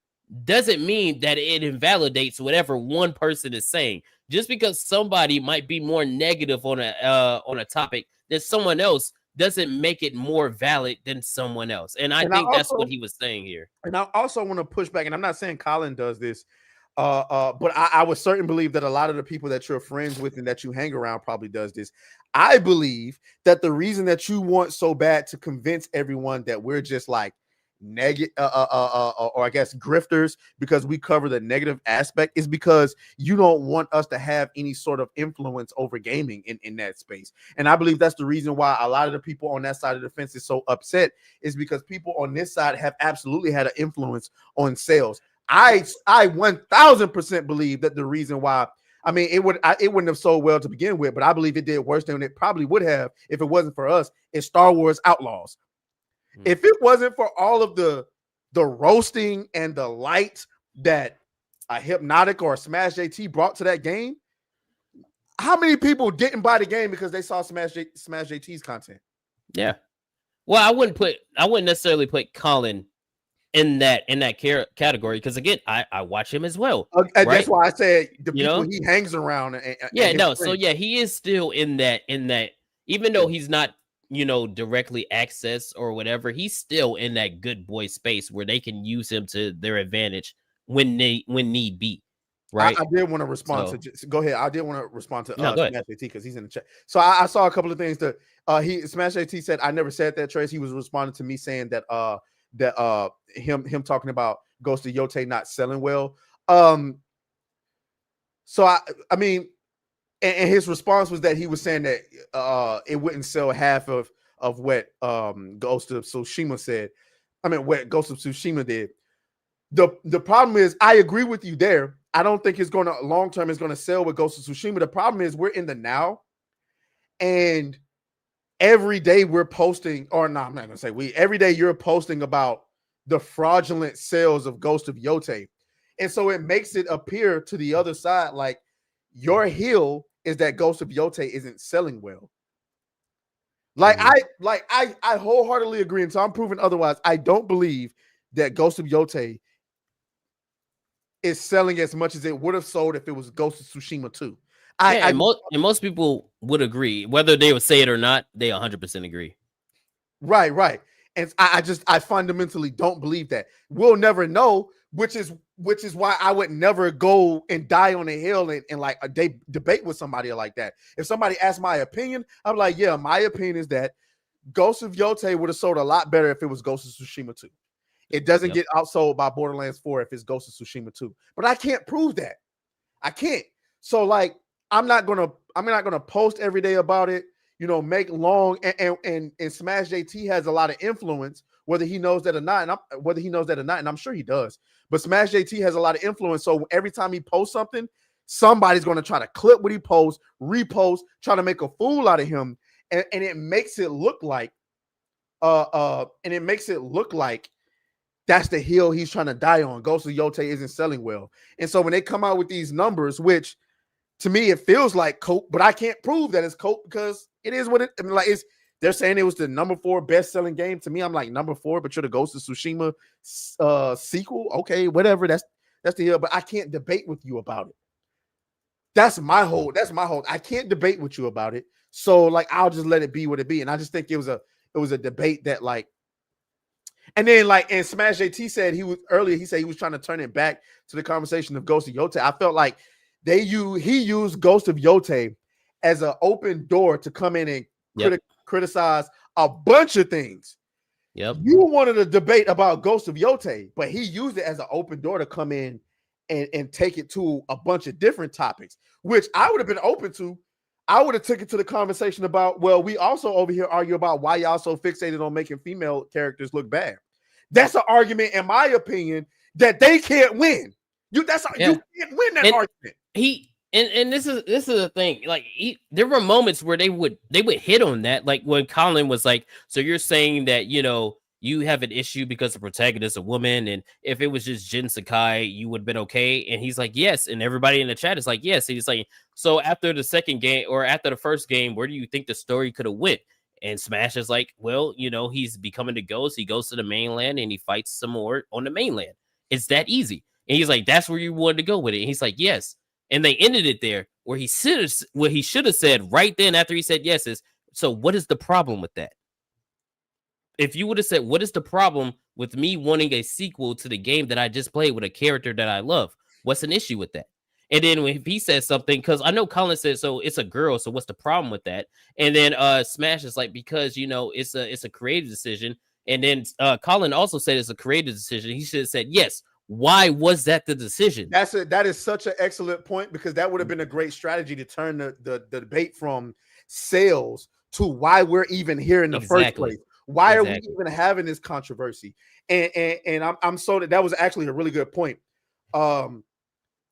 Speaker 1: doesn't mean that it invalidates whatever one person is saying. Just because somebody might be more negative on a topic than someone else doesn't make it more valid than someone else. And I think that's what he was saying here.
Speaker 2: And I also want to push back, and I'm not saying Colin does this, but I would certainly believe that a lot of the people that you're friends with and that you hang around probably does this. I believe that the reason that you want so bad to convince everyone that we're just like negative or I guess grifters, because we cover the negative aspect, is because you don't want us to have any sort of influence over gaming in that space. And I believe that's the reason why a lot of the people on that side of the fence is so upset, is because people on this side have absolutely had an influence on sales. I 1000% believe that the reason why, I mean, it wouldn't have sold well to begin with, but I believe it did worse than it probably would have if it wasn't for us, is Star Wars Outlaws. If it wasn't for all of the roasting and the light that a Hypnotic or a Smash JT brought to that game, how many people didn't buy the game because they saw Smash JT's content?
Speaker 1: Yeah. Well, I wouldn't necessarily put Colin in that category, because again, I watch him as well.
Speaker 2: Right? That's why I said the
Speaker 1: You
Speaker 2: people
Speaker 1: know?
Speaker 2: he hangs around.
Speaker 1: So he is still in that, even though he's not, directly accessed or whatever, he's still in that good boy space where they can use him to their advantage when need be. Right.
Speaker 2: I did want to respond to. Go ahead. I did want to respond to Smash JT because he's in the chat. So I saw a couple of things that Smash JT said. I never said that, Trace. He was responding to me saying that him talking about Ghost of Yote not selling well. So I mean, and his response was that he was saying that it wouldn't sell half of what Ghost of Tsushima said. I mean, what Ghost of Tsushima did. The problem is, I agree with you there. I don't think it's going to long term is going to sell with Ghost of Tsushima. The problem is we're in the now, and every day we're posting, or no, I'm not going to say we. Every day you're posting about the fraudulent sales of Ghost of Yote, and so it makes it appear to the other side like your hill is that Ghost of Yote isn't selling well. Like I wholeheartedly agree, and so I'm proving otherwise. I don't believe that Ghost of Yote is selling as much as it would have sold if it was Ghost of Tsushima 2.
Speaker 1: Most people would agree, whether they would say it or not. They 100% agree.
Speaker 2: Right. And I fundamentally don't believe that. We'll never know, which is why I would never go and die on a hill and like a day debate with somebody like that. If somebody asks my opinion, I'm like, yeah, my opinion is that Ghost of Yote would have sold a lot better if it was Ghost of Tsushima 2. It doesn't get outsold by Borderlands 4 if it's Ghost of Tsushima 2. But I can't prove that. I can't. So like I'm not gonna post every day about it, make long and Smash JT has a lot of influence, whether he knows that or not, and I'm sure he does. But Smash JT has a lot of influence. So every time he posts something, somebody's gonna try to clip what he posts, repost, try to make a fool out of him. And it makes it look like that's the hill he's trying to die on. Ghost of Yote isn't selling well. And so when they come out with these numbers, which to me it feels like coke, but I can't prove that it's coke because it is what it. I mean, like they're saying it was the number 4 best-selling game. To me, I'm like number 4, but you're the Ghost of Tsushima sequel. Okay, whatever. That's the hill, but I can't debate with you about it. That's my whole. I can't debate with you about it. So like I'll just let it be what it be. And I just think it was a debate that like. And then, and Smash JT said he said he was trying to turn it back to the conversation of Ghost of Yote. I felt like he used Ghost of Yote as an open door to come in and criticize a bunch of things.
Speaker 1: Yep.
Speaker 2: You wanted a debate about Ghost of Yote, but he used it as an open door to come in and take it to a bunch of different topics, which I would have been open to. I would have took it to the conversation about, well, we also over here argue about why y'all so fixated on making female characters look bad. That's an argument, in my opinion, that they can't win. You can't win that argument.
Speaker 1: And this is the thing. Like there were moments where they would hit on that. Like when Colin was like, "So you're saying that you have an issue because the protagonist is a woman, and if it was just Jin Sakai, you would have been okay?" And he's like, "Yes." And everybody in the chat is like, "Yes." And he's like, "So after the second game or after the first game, where do you think the story could have went?" And Smash is like, "Well, he's becoming the ghost. He goes to the mainland and he fights some more on the mainland. It's that easy." And he's like, "That's where you wanted to go with it." And he's like, "Yes." And they ended it there where he should have said right then after he said yes is, "So what is the problem with that?" If you would have said, "What is the problem with me wanting a sequel to the game that I just played with a character that I love? What's an issue with that?" And then when he says something, because I know Colin said, "So it's a girl, so what's the problem with that?" And then Smash is like, "Because it's a creative decision, And then Colin also said it's a creative decision. He should have said, yes, why was that the decision?
Speaker 2: That is such an excellent point, because that would have been a great strategy to turn the debate from sales to why we're even here in the first place. Why are we even having this controversy? And I'm so that was actually a really good point. And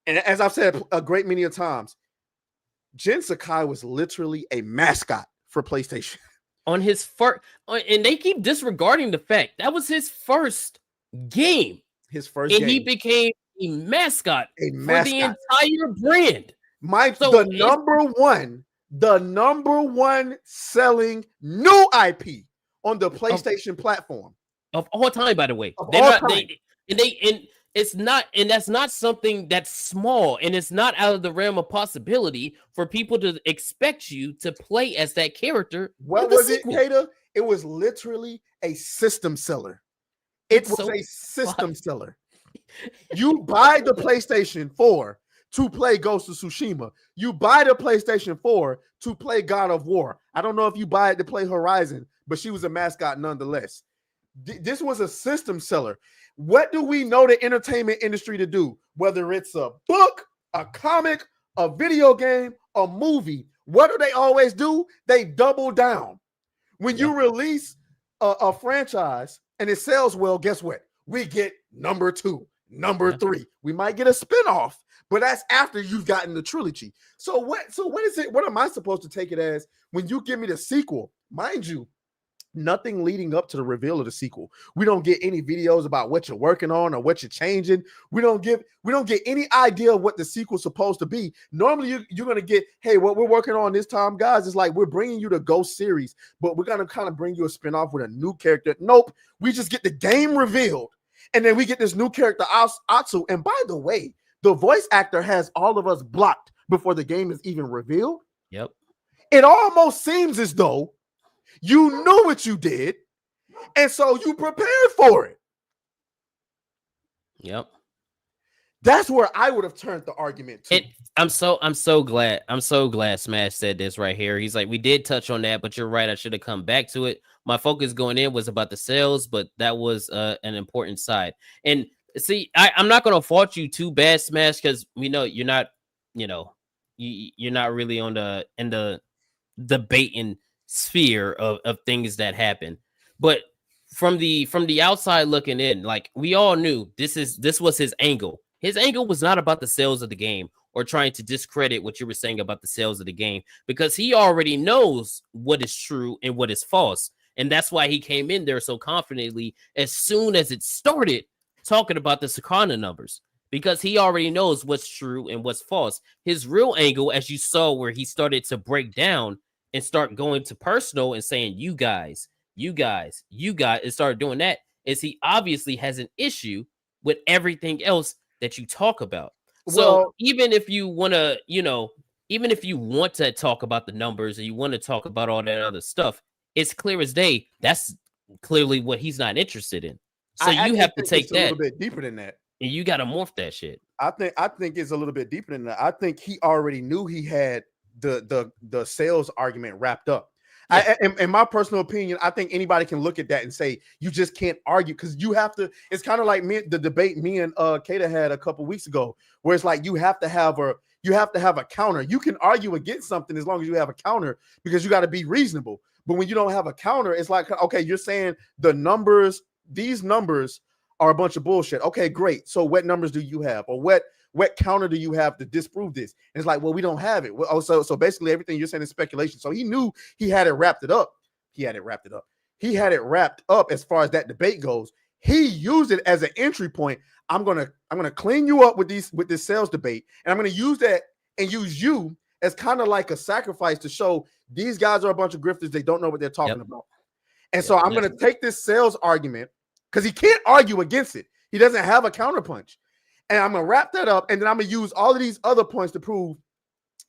Speaker 2: as I've said a great many of times, Jin Sakai was literally a mascot for PlayStation.
Speaker 1: On his first, and they keep disregarding the fact that was his first game.
Speaker 2: His first game.
Speaker 1: And he became a mascot for the entire brand.
Speaker 2: The number one selling new IP on the PlayStation platform
Speaker 1: of all time, by the way. That's not something that's small, and it's not out of the realm of possibility for people to expect you to play as that character.
Speaker 2: What was it, Kata? It was literally a system seller. It was a system seller. You buy the PlayStation 4 to play Ghost of Tsushima. You buy the PlayStation 4 to play God of War. I don't know if you buy it to play Horizon, but she was a mascot nonetheless. This was a system seller. What do we know the entertainment industry to do? Whether it's a book, a comic, a video game, a movie, what do they always do? They double down. When you release a franchise and it sells well, guess what? We get number 2, number 3. We might get a spinoff, but that's after you've gotten the trilogy. So what is it? What am I supposed to take it as when you give me the sequel? Mind you, nothing leading up to the reveal of the sequel. We don't get any videos about what you're working on or what you're changing. We don't get any idea of what the sequel's supposed to be. Normally you're going to get, hey, what we're working on this time, guys, is like we're bringing you the Ghost series, but we're going to kind of bring you a spinoff with a new character. Nope. We just get the game revealed, and then we get this new character, Atsu. And by the way, the voice actor has all of us blocked before the game is even revealed.
Speaker 1: Yep.
Speaker 2: It almost seems as though you knew what you did, and so you prepared for it.
Speaker 1: Yep.
Speaker 2: That's where I would have turned the argument to.
Speaker 1: I'm so glad Smash said this right here. He's like, we did touch on that, but you're right. I should have come back to it. My focus going in was about the sales, but that was an important side. And see, I'm not going to fault you too bad, Smash, because we know you're not, you're not really in the debating sphere of things that happen. But from the outside looking in, like we all knew this was his angle. His angle was not about the sales of the game or trying to discredit what you were saying about the sales of the game, because he already knows what is true and what is false. And that's why he came in there so confidently as soon as it started talking about the Sakana numbers, because he already knows what's true and what's false. His real angle, as you saw where he started to break down and start going to personal and saying, you guys, and start doing that, is he obviously has an issue with everything else that you talk about. So even if you want to, even if you want to talk about the numbers and you want to talk about all that other stuff, it's clear as day. That's clearly what he's not interested in. So you have to take that a
Speaker 2: little bit deeper than that.
Speaker 1: And you got to morph that shit.
Speaker 2: I think it's a little bit deeper than that. I think he already knew he had the sales argument wrapped up. Yeah. In my personal opinion, I think anybody can look at that and say you just can't argue, because you have to. It's kind of like the debate me and Kata had a couple weeks ago, where it's like you have to have a counter. You can argue against something as long as you have a counter, because you got to be reasonable. But when you don't have a counter, it's like, okay, you're saying these numbers are a bunch of bullshit. Okay, great. So what numbers do you have, or what counter do you have to disprove this? And it's like, well, we don't have it. Well, so basically everything you're saying is speculation. So he knew he had it wrapped up. He had it wrapped up as far as that debate goes. He used it as an entry point. I'm gonna clean you up with this sales debate, and I'm gonna use that and use you as kind of like a sacrifice to show these guys are a bunch of grifters. They don't know what they're talking about. And so I'm gonna take this sales argument, because he can't argue against it. He doesn't have a counterpunch. And I'm going to wrap that up, and then I'm going to use all of these other points to prove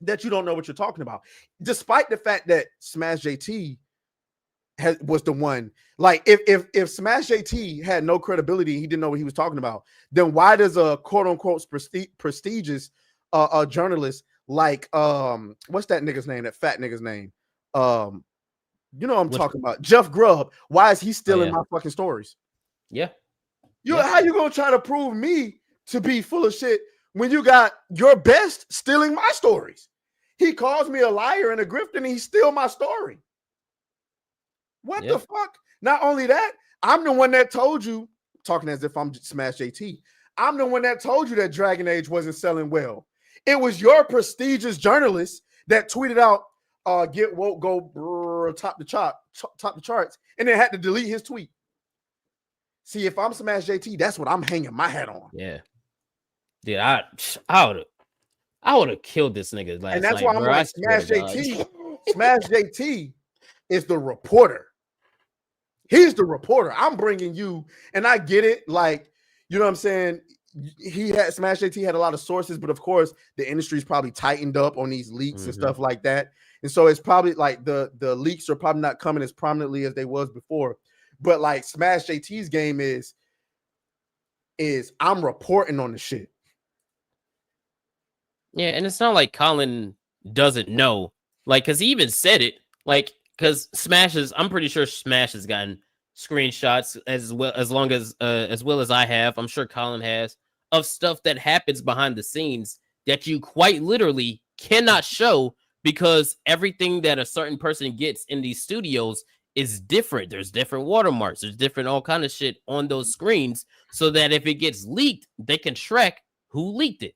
Speaker 2: that you don't know what you're talking about. Despite the fact that Smash JT was the one. Like, if Smash JT had no credibility, he didn't know what he was talking about, then why does a quote-unquote prestigious journalist like, what's that nigga's name, that fat nigga's name? You know what I'm talking about. Jeff Grubb. Why is he still in my fucking stories?
Speaker 1: Yeah.
Speaker 2: How you gonna try to prove me to be full of shit when you got your best stealing my stories? He calls me a liar and a grifter, and he's still my story. What the fuck? Not only that, I'm the one that told you, talking as if I'm Smash JT. I'm the one that told you that Dragon Age wasn't selling well. It was your prestigious journalist that tweeted out, "Get woke, go top the charts," and then had to delete his tweet. See, if I'm Smash JT, that's what I'm hanging my hat on.
Speaker 1: Yeah, dude, I would have killed this nigga last night.
Speaker 2: And that's why I'm like, Smash JT. Smash JT is the reporter. He's the reporter. I'm bringing you, and I get it. Like, you know what I'm saying? Smash JT had a lot of sources, but of course, the industry's probably tightened up on these leaks and stuff like that. And so it's probably like the leaks are probably not coming as prominently as they was before. But like Smash JT's game is I'm reporting on the shit.
Speaker 1: Yeah, and it's not like Colin doesn't know, like, because he even said it, like, because I'm pretty sure Smash has gotten screenshots as well as I have. I'm sure Colin has, of stuff that happens behind the scenes that you quite literally cannot show because everything that a certain person gets in these studios is different. There's different watermarks. There's different all kind of shit on those screens so that if it gets leaked, they can track who leaked it,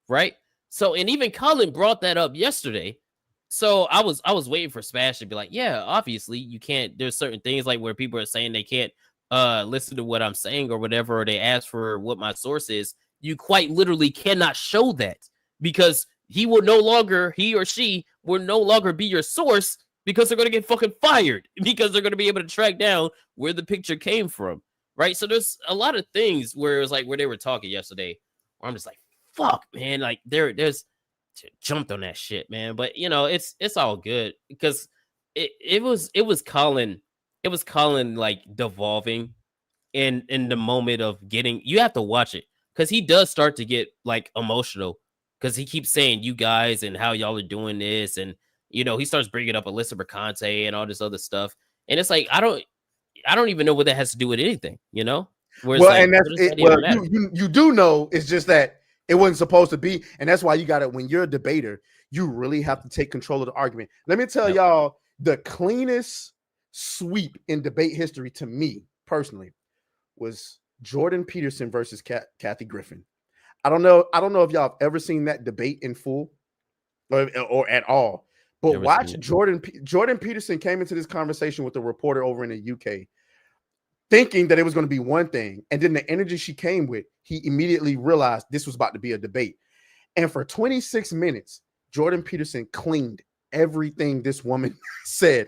Speaker 1: right? So, and even Colin brought that up yesterday. So I was waiting for Smash to be like, yeah, obviously you can't. There's certain things like where people are saying they can't listen to what I'm saying or whatever, or they ask for what my source is. You quite literally cannot show that because he or she will no longer be your source because they're going to get fucking fired because they're going to be able to track down where the picture came from. Right. So there's a lot of things where it was like where they were talking yesterday where I'm just like, fuck, man, like there's jumped on that shit, man. But you know, it's all good because it was Colin like devolving in the moment of getting. You have to watch it because he does start to get like emotional because he keeps saying you guys and how y'all are doing this, and you know he starts bringing up Alyssa Mercante and all this other stuff, and it's like I don't even know what that has to do with anything, you know.
Speaker 2: Well, like, and that's it. Well, you do know it's just that it wasn't supposed to be, and that's why you got it. When you're a debater, you really have to take control of the argument. Let me tell y'all the cleanest sweep in debate history to me personally was Jordan Peterson versus Kathy Griffin. I don't know if y'all have ever seen that debate in full or at all, but never watch Jordan Peterson came into this conversation with a reporter over in the UK thinking that it was going to be one thing. And then the energy she came with, he immediately realized this was about to be a debate. And for 26 minutes, Jordan Peterson cleaned everything this woman said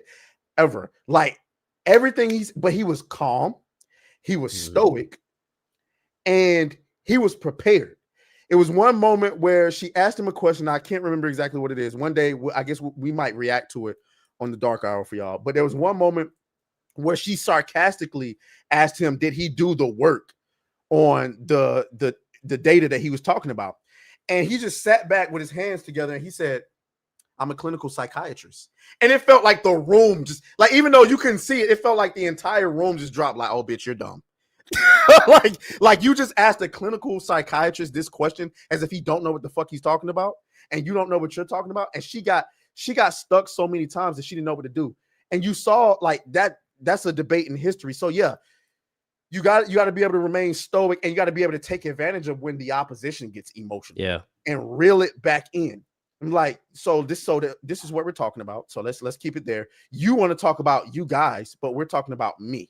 Speaker 2: ever. Like everything but he was calm. He was stoic. And he was prepared. It was one moment where she asked him a question. I can't remember exactly what it is. One day, I guess we might react to it on the dark hour for y'all. But there was one moment where she sarcastically asked him, did he do the work on the data that he was talking about? And he just sat back with his hands together and he said, I'm a clinical psychiatrist. And it felt like the room just, like, even though you couldn't see it, it felt like the entire room just dropped like, oh, bitch, you're dumb. like you just asked a clinical psychiatrist this question as if he don't know what the fuck he's talking about. And you don't know what you're talking about. And she got stuck so many times that she didn't know what to do. And you saw like that's a debate in history. So yeah, you got to be able to remain stoic and you got to be able to take advantage of when the opposition gets emotional.
Speaker 1: Yeah.
Speaker 2: And reel it back in. I'm like, this is what we're talking about. So let's keep it there. You want to talk about you guys, but we're talking about me.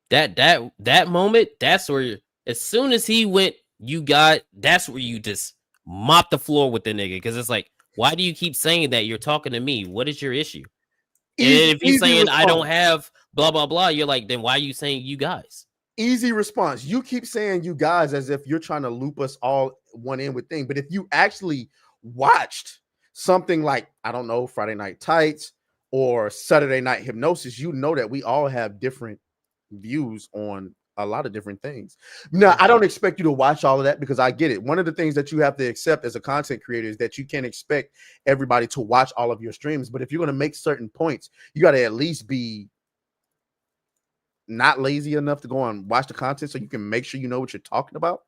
Speaker 1: That moment, that's where as soon as he went, that's where you just mop the floor with the nigga. Cause it's like, why do you keep saying that? You're talking to me. What is your issue? And if you're saying response. I don't have blah, blah, blah, you're like, then why are you saying you guys?
Speaker 2: Easy response. You keep saying you guys as if you're trying to loop us all one in with thing. But if you actually watched something like, I don't know, Friday Night Tights or Saturday Night Hypnosis, you know that we all have different views on a lot of different things. Now, I don't expect you to watch all of that because I get it. One of the things that you have to accept as a content creator is that you can't expect everybody to watch all of your streams. But if you're going to make certain points, you got to at least be not lazy enough to go and watch the content so you can make sure you know what you're talking about.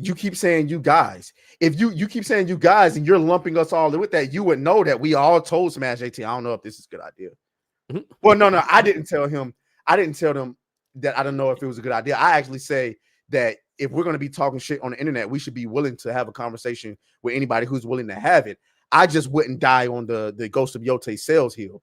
Speaker 2: You keep saying you guys. If you keep saying you guys and you're lumping us all in with that, you would know that we all told Smash 18. I don't know if this is a good idea. Well, no, I didn't tell him. I didn't tell them that I don't know if it was a good idea. I actually say that if we're going to be talking shit on the internet, we should be willing to have a conversation with anybody who's willing to have it. I just wouldn't die on the Ghost of Yote sales hill.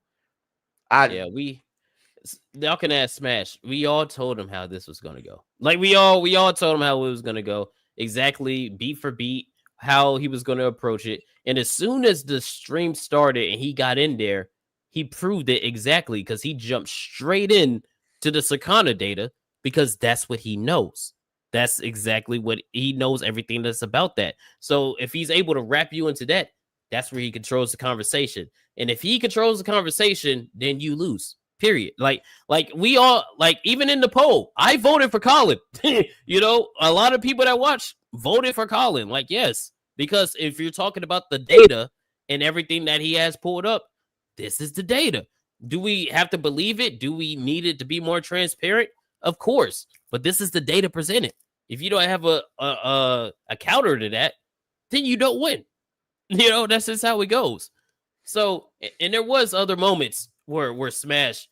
Speaker 1: Y'all can ask Smash. We all told him how this was going to go. Like we all told him how it was going to go. Exactly, beat for beat, how he was going to approach it. And as soon as the stream started and he got in there, he proved it exactly because he jumped straight in to the Sakana data because that's what he knows. That's exactly what he knows, everything that's about that. So if he's able to wrap you into that, that's where he controls the conversation. And if he controls the conversation, then you lose. Period. Like we all, like, even in the poll, I voted for Colin. You know, a lot of people that watch voted for Colin. Like, yes, because if you're talking about the data and everything that he has pulled up, this is the data. Do we have to believe it? Do we need it to be more transparent? Of course, but this is the data presented. If you don't have a counter to that, then you don't win. You know, that's just how it goes. So, and there was other moments where Smash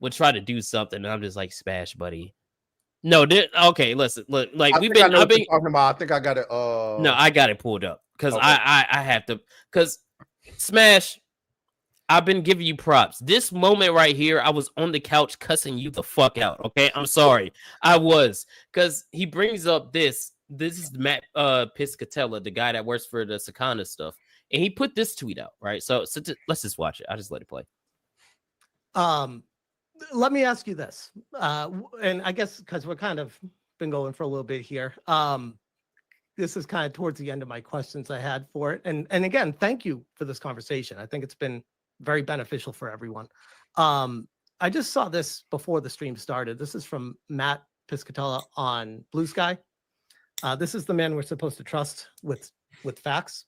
Speaker 1: would try to do something, and I'm just like, Smash, buddy. No, okay, listen, look, like I've been talking
Speaker 2: about. I think I got it.
Speaker 1: No, I got it pulled up because okay. I have to, because Smash, I've been giving you props. This moment right here, I was on the couch cussing you the fuck out. Okay, I'm sorry, I was, because he brings up this. This is Matt Piscatella, the guy that works for the Sakana stuff, and he put this tweet out, right? So let's just watch it. I'll just let it play.
Speaker 4: Let me ask you this, and I guess because we're kind of been going for a little bit here. This is kind of towards the end of my questions I had for it, and again, thank you for this conversation. I think it's been very beneficial for everyone. I just saw this before the stream started. This is from Matt Piscatella on Blue Sky. This is the man we're supposed to trust with facts.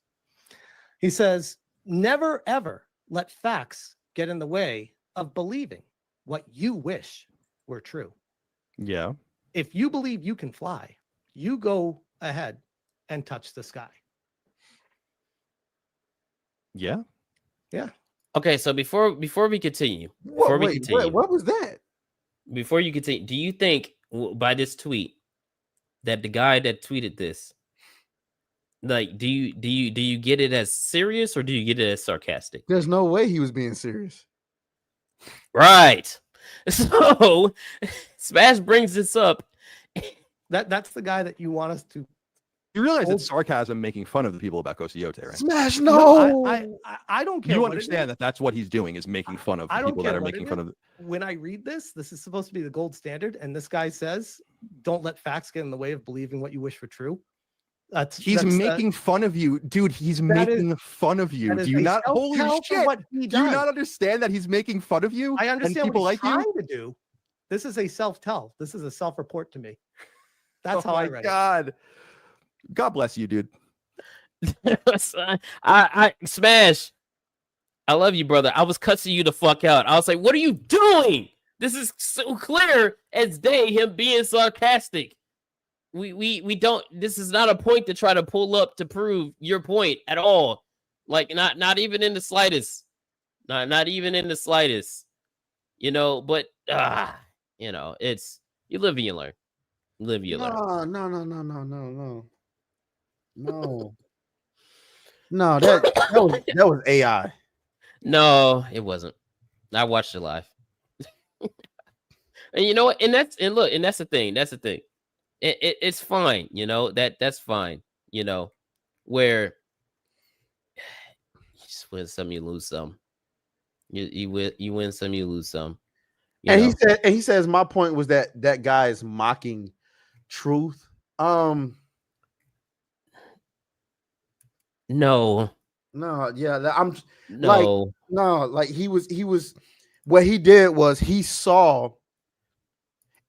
Speaker 4: He says, "Never ever let facts get in the way of believing what you wish were true."
Speaker 3: Yeah.
Speaker 4: If you believe you can fly, you go ahead and touch the sky.
Speaker 3: Yeah.
Speaker 4: Yeah.
Speaker 1: Okay, so before we continue,
Speaker 2: what was that?
Speaker 1: Before you continue, do you think by this tweet that the guy that tweeted this, like, do you get it as serious or do you get it as sarcastic?
Speaker 2: There's no way he was being serious.
Speaker 1: Right. So Smash brings this up.
Speaker 4: That's the guy that you want us to.
Speaker 3: You realize it's sarcasm making fun of the people about Ghost of Yote, right?
Speaker 2: Smash, no.
Speaker 4: I don't care.
Speaker 3: You understand that that's what he's doing, is making fun of the people that are making fun of.
Speaker 4: When I read this is supposed to be the gold standard, and this guy says, "Don't let facts get in the way of believing what you wish for true."
Speaker 3: He's making fun of you, dude. He's making fun of you. Do you not? Holy shit! Do you not understand that he's making fun of you?
Speaker 4: I understand
Speaker 3: people
Speaker 4: what he's
Speaker 3: like
Speaker 4: trying to do. This is a self-tell. This is a self-report to me. That's how I read
Speaker 3: it. God bless you, dude.
Speaker 1: I Smash. I love you, brother. I was cussing you the fuck out. I was like, "What are you doing?" This is so clear as day. Him being sarcastic. We don't. This is not a point to try to pull up to prove your point at all. Like not even in the slightest. Not even in the slightest. You know, but you know, it's you live and you learn. Live you learn.
Speaker 2: No, that was AI.
Speaker 1: No, it wasn't. I watched it live. And you know what? And that's the thing. That's the thing. It's fine, you know, that's fine, you know, where you just win some, you lose some. You win some, you lose some.
Speaker 2: And he says my point was that guy is mocking truth.
Speaker 1: No,
Speaker 2: yeah, I'm no, like he was what he did was he saw,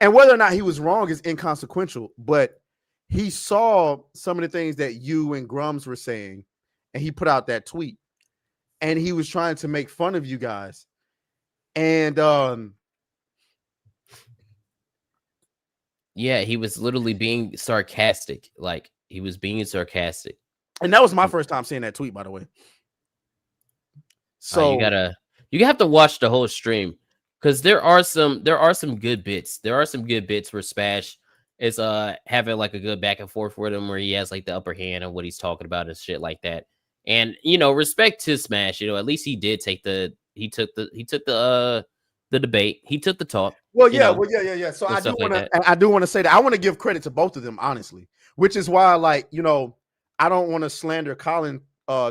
Speaker 2: And whether or not he was wrong is inconsequential, but he saw some of the things that you and Grums were saying, and he put out that tweet, and he was trying to make fun of you guys. And
Speaker 1: yeah, he was literally being sarcastic. Like, he was being sarcastic.
Speaker 2: And that was my first time seeing that tweet, by the way. So
Speaker 1: you have to watch the whole stream, because there are some good bits. There are some good bits where Smash is having like a good back and forth with him, where he has like the upper hand on what he's talking about and shit like that. And respect to Smash, at least he did take the debate. He took the talk.
Speaker 2: Yeah. So I do want to say that I want to give credit to both of them, honestly, which is why, like, I don't want to slander Colin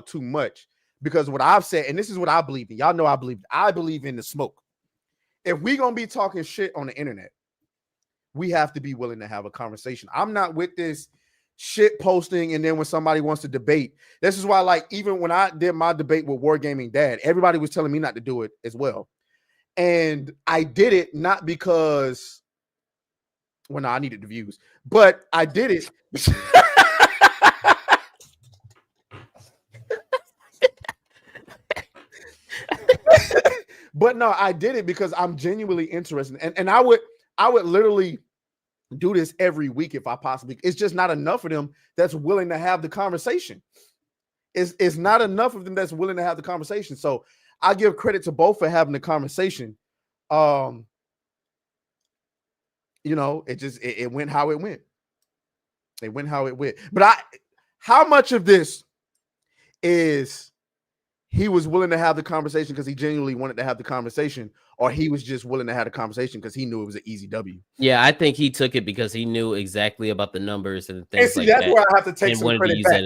Speaker 2: too much, because what I've said, and this is what I believe in. Y'all know I believe in the smoke. If we gonna be talking shit on the internet, we have to be willing to have a conversation. I'm not with this shit posting, and then when somebody wants to debate, this is why, like, even when I did my debate with Wargaming Dad, everybody was telling me not to do it as well. And I did it not because, well, no, I needed the views, but I did it. But no, I did it because I'm genuinely interested. And I would literally do this every week if I possibly. It's just not enough of them that's willing to have the conversation. It's not enough of them that's willing to have the conversation. So I give credit to both for having the conversation. It went how it went. It went how it went. But how much of this is he was willing to have the conversation because he genuinely wanted to have the conversation, or he was just willing to have the conversation because he knew it was an easy W?
Speaker 1: Yeah, I think he took it because he knew exactly about the numbers and things like
Speaker 2: that's
Speaker 1: that.
Speaker 2: where I have to take some credit back.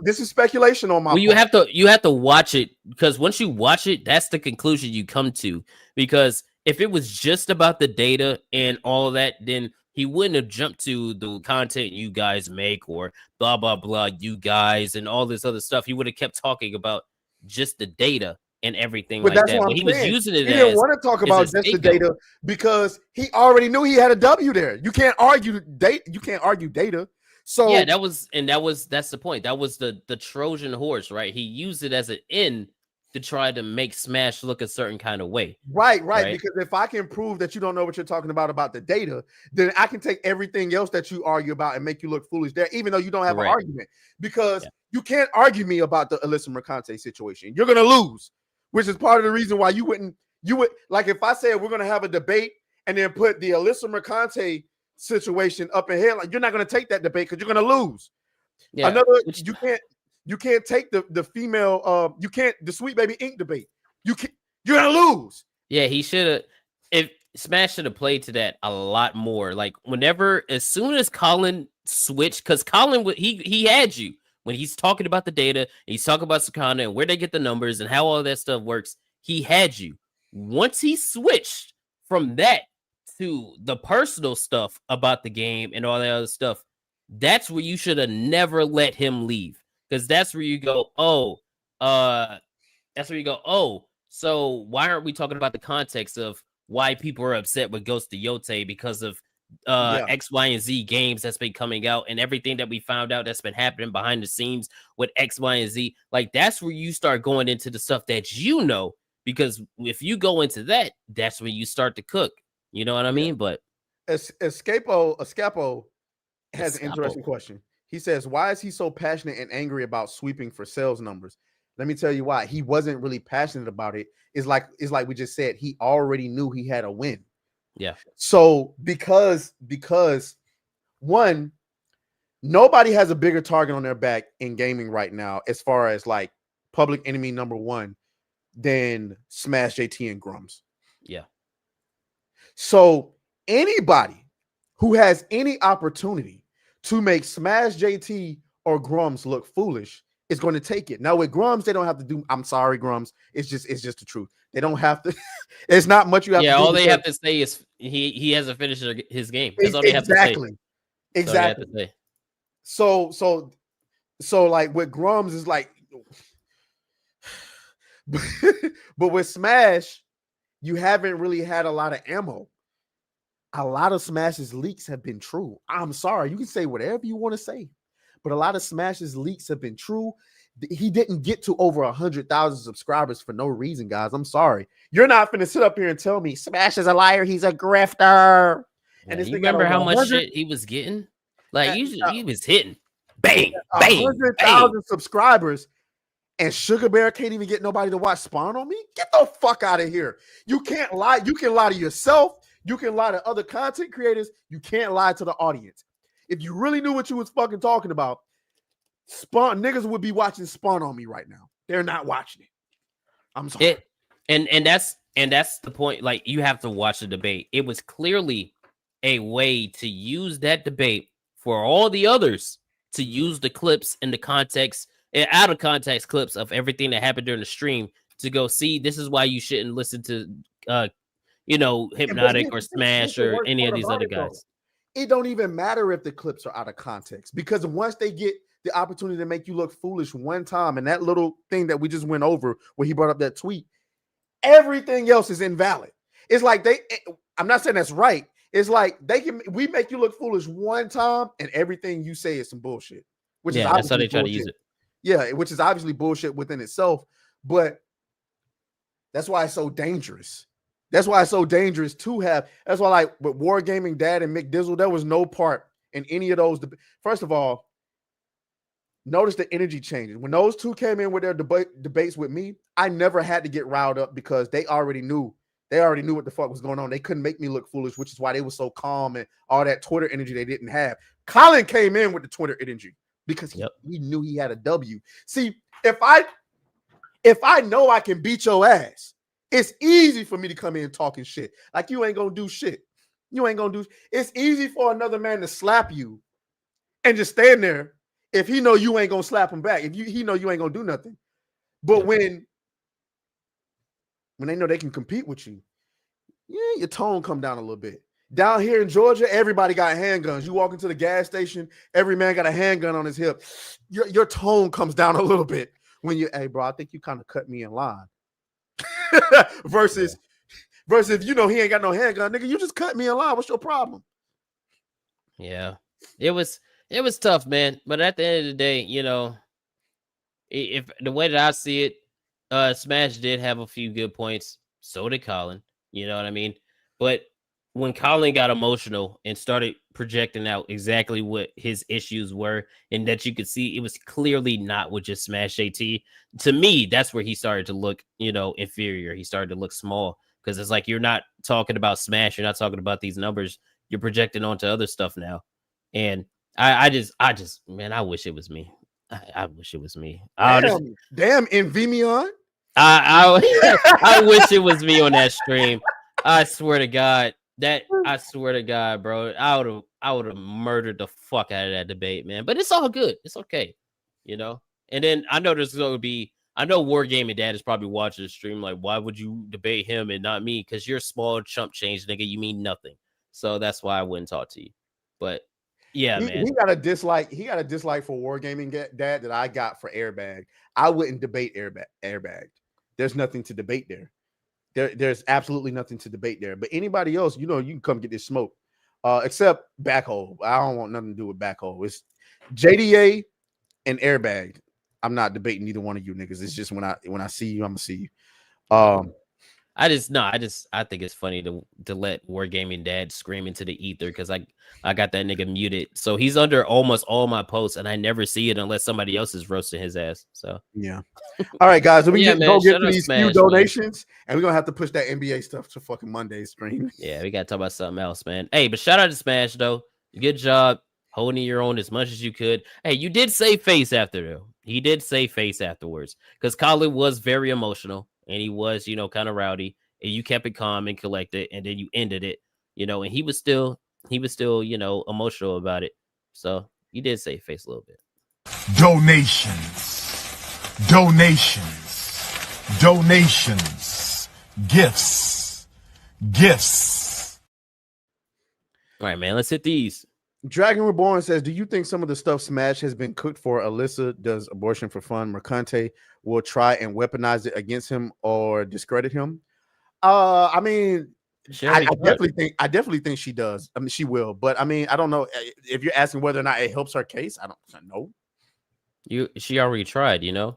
Speaker 2: This is speculation on my part.
Speaker 1: You have to watch it, because once you watch it, that's the conclusion you come to. Because if it was just about the data and all of that, then he wouldn't have jumped to the content you guys make or blah, blah, blah, you guys, and all this other stuff. He would have kept talking about just the data and everything like that. But he was using it. He
Speaker 2: didn't want to talk about just the data because he already knew he had a W there. You can't argue data. You can't argue data. So
Speaker 1: yeah, that's the point. That was the Trojan horse, right? He used it as an in to try to make Smash look a certain kind of way.
Speaker 2: Right. Because if I can prove that you don't know what you're talking about the data, then I can take everything else that you argue about and make you look foolish there, even though you don't have an argument. Because you can't argue me about the Alyssa Mercante situation. You're gonna lose, which is part of the reason why you would like, if I said we're gonna have a debate and then put the Alyssa Mercante situation up ahead, like, you're not gonna take that debate because you're gonna lose. Yeah. You can't take the female the Sweet Baby Inc. debate. You're gonna lose.
Speaker 1: Yeah, he should have. If Smash should have played to that a lot more. Like, as soon as Colin switched, because Colin he had you when he's talking about the data, and he's talking about Sakana and where they get the numbers and how all that stuff works. He had you. Once he switched from that to the personal stuff about the game and all that other stuff, that's where you should have never let him leave. Because that's where you go, so why aren't we talking about the context of why people are upset with Ghost of Yote because of X, Y, and Z games that's been coming out and everything that we found out that's been happening behind the scenes with X, Y, and Z? Like, that's where you start going into the stuff that because if you go into that, that's when you start to cook. You know what I mean? But
Speaker 2: Escapo has an interesting question. He says, why is he so passionate and angry about sweeping for sales numbers? Let me tell you why. He wasn't really passionate about it. It's like we just said, he already knew he had a win.
Speaker 1: Yeah.
Speaker 2: So because one, nobody has a bigger target on their back in gaming right now, as far as like public enemy number one, than Smash JT and Grums.
Speaker 1: Yeah.
Speaker 2: So anybody who has any opportunity to make Smash JT or Grums look foolish is going to take it. Now with Grums, they don't have to do. I'm sorry, Grums. It's just the truth. They don't have to. It's not much you have to do.
Speaker 1: Yeah, all they have to say is he hasn't finished his game. That's all they have to say.
Speaker 2: Exactly. So like with Grums is like, but with Smash, you haven't really had a lot of ammo. a lot of Smash's leaks have been true. I'm sorry, you can say whatever you want to say, but a lot of Smash's leaks have been true. He didn't get to over 100,000 subscribers for no reason, guys. I'm sorry. You're not finna sit up here and tell me Smash is a liar. He's a grifter.
Speaker 1: And you remember how much shit he was getting? Like he was hitting, bang, bang,
Speaker 2: 100,000 subscribers, and Sugar Bear can't even get nobody to watch Spawn on me. Get the fuck out of here. You can't lie. You can lie to yourself. You can lie to other content creators. You can't lie to the audience. If you really knew what you was fucking talking about, Spawn niggas would be watching Spawn on me right now. They're not watching it. I'm sorry.
Speaker 1: And that's the point. Like, you have to watch the debate. It was clearly a way to use that debate for all the others to use the clips in the context, out of context clips of everything that happened during the stream to go see. This is why you shouldn't listen to Hypnotic or Smash or any of these other guys.
Speaker 2: It don't even matter if the clips are out of context, because once they get the opportunity to make you look foolish one time, and that little thing that we just went over where he brought up that tweet, everything else is invalid. It's like I'm not saying that's right. It's like we make you look foolish one time and everything you say is some bullshit. Which is
Speaker 1: that's how they try to use it.
Speaker 2: Yeah, which is obviously bullshit within itself, but that's why it's so dangerous. That's why it's so dangerous to have. That's why, like with Wargaming Dad and Mick Dizzle, there was no part in any of those. First of all, notice the energy changes. When those two came in with their debates with me, I never had to get riled up because they already knew. They already knew what the fuck was going on. They couldn't make me look foolish, which is why they were so calm and all that Twitter energy they didn't have. Colin came in with the Twitter energy because he knew he had a W. See, if I know I can beat your ass, it's easy for me to come in talking shit. Like, you ain't gonna do shit. It's easy for another man to slap you and just stand there if he know you ain't gonna slap him back. If he know you ain't gonna do nothing. But when they know they can compete with you, your tone come down a little bit. Down here in Georgia, everybody got handguns. You walk into the gas station, every man got a handgun on his hip. Your tone comes down a little bit when hey bro, I think you kind of cut me in line. versus if you know he ain't got no handgun, nigga, you just cut me in line. What's your problem?
Speaker 1: Yeah, it was tough, man. But at the end of the day, if the way that I see it, Smash did have a few good points. So did Colin. You know what I mean? But when Colin got emotional and started projecting out exactly what his issues were, and that you could see it was clearly not with just Smash AT, to me, that's where he started to look, inferior. He started to look small, because it's like, you're not talking about Smash. You're not talking about these numbers. You're projecting onto other stuff now. And I just, man, I wish it was me. I wish it was me.
Speaker 2: Damn, Envymion.
Speaker 1: I wish it was me on that stream. I swear to God, bro. I would have murdered the fuck out of that debate, man. But it's all good. It's okay, And then I know Wargaming Dad is probably watching the stream. Like, why would you debate him and not me? Because you're small chump change, nigga. You mean nothing. So that's why I wouldn't talk to you. But yeah, man.
Speaker 2: He got a dislike. He got a dislike for Wargaming Dad that I got for Airbag. I wouldn't debate Airbag. There's nothing to debate there. There's absolutely nothing to debate there. But anybody else, you can come get this smoke. Except Backhole. I don't want nothing to do with Backhole. It's JDA and Airbag. I'm not debating neither one of you niggas. It's just when I see you, I'm gonna see you.
Speaker 1: I think it's funny to let Wargaming Dad scream into the ether, because I got that nigga muted. So he's under almost all my posts, and I never see it unless somebody else is roasting his ass. So yeah.
Speaker 2: All right, guys. So we go get to these few donations, and we're gonna have to push that NBA stuff to fucking Monday stream.
Speaker 1: Yeah, we gotta talk about something else, man. Hey, but shout out to Smash though. Good job holding your own as much as you could. Hey, you did save face after though. He did save face afterwards, because Colin was very emotional. And he was, kind of rowdy, and you kept it calm and collected, and then you ended it, and he was still, emotional about it. So you did save face a little bit.
Speaker 6: Donations, gifts.
Speaker 1: All right, man, let's hit these.
Speaker 2: Dragon Reborn says, do you think some of the stuff Smash has been cooked for Alyssa does abortion for fun? Mercante will try and weaponize it against him or discredit him. I mean, I definitely think she does. I mean, she will, but I mean, I don't know if you're asking whether or not it helps her case. I don't know.
Speaker 1: She already tried. You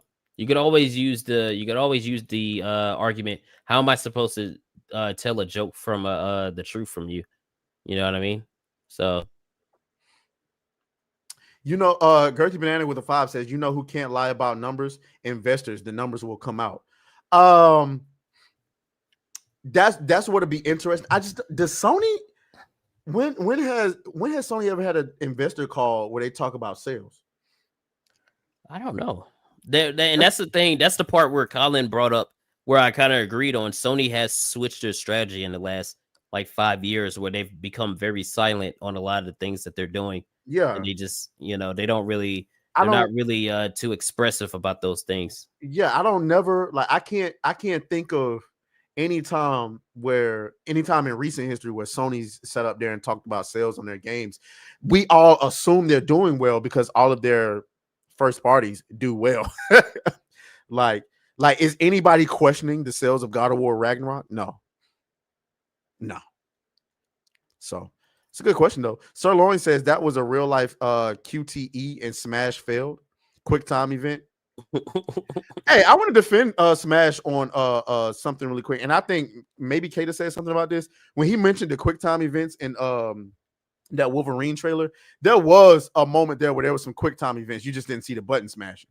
Speaker 1: could always use the argument. How am I supposed to tell a joke from the truth from you? You know what I mean? So
Speaker 2: Gertie Banana with a 5 says, who can't lie about numbers? Investors. The numbers will come out. That's what'll be interesting. Does Sony when has Sony ever had an investor call where they talk about sales?
Speaker 1: I don't know. And that's the thing. That's the part where Colin brought up where I kind of agreed on. Sony has switched their strategy in the last like 5 years where they've become very silent on a lot of the things that they're doing.
Speaker 2: Yeah.
Speaker 1: And they just, they don't really, they're not really too expressive about those things.
Speaker 2: Yeah. I can't think of any time in recent history where Sony's sat up there and talked about sales on their games. We all assume they're doing well because all of their first parties do well. like is anybody questioning the sales of God of War Ragnarok? No. So it's a good question though. Sir Lauren says that was a real life QTE and Smash failed quick time event. Hey, I want to defend Smash on something really quick, and I think maybe Kata said something about this when he mentioned the quick time events in that Wolverine trailer. There was a moment there where there was some quick time events. You just didn't see the button smashing.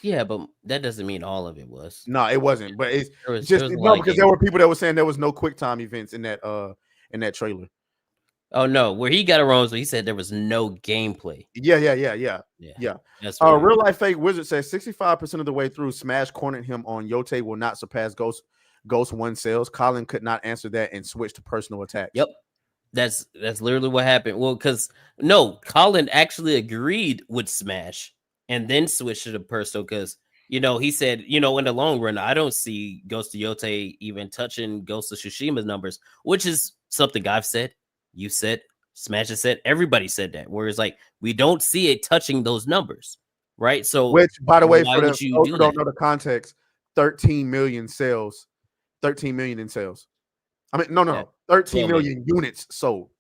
Speaker 1: Yeah, but that doesn't mean all of it was.
Speaker 2: No, it wasn't. But it's because there were people that were saying there was no quick time events in that trailer.
Speaker 1: Oh no, where he got it wrong, so he said there was no gameplay.
Speaker 2: Yeah. That's real life fake wizard says 65% of the way through, Smash cornered him on Yote will not surpass Ghost 1 sales. Colin could not answer that and switched to personal attacks.
Speaker 1: Yep. That's literally what happened. Well, because Colin actually agreed with Smash and then switched to the personal because he said, in the long run, I don't see Ghost of Yote even touching Ghost of Tsushima's numbers, which is something I've said. You said, Smash has said, everybody said that. Whereas, we don't see it touching those numbers, right? So,
Speaker 2: which, by the way, for those who don't know the context, 13 million sales, 13 million in sales. I mean, no, 13 million units sold.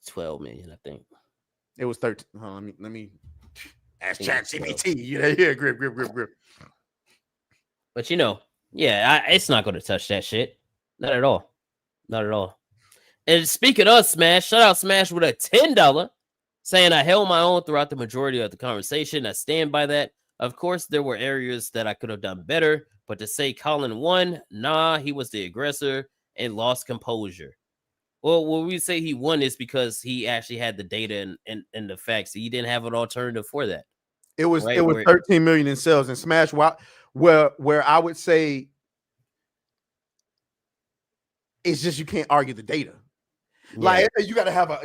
Speaker 1: 12 million, I think.
Speaker 2: It was 13. Let me ask ChatGPT. Yeah, grip.
Speaker 1: But it's not going to touch that shit. Not at all. And speaking of Smash, shout out Smash with a $10 saying I held my own throughout the majority of the conversation. I stand by that. Of course, there were areas that I could have done better, but to say Colin won, he was the aggressor and lost composure. Well, when we say he won, is because he actually had the data and the facts. He didn't have an alternative for that.
Speaker 2: It was 13 million in sales and Smash. Where I would say it's just you can't argue the data. Like you gotta have a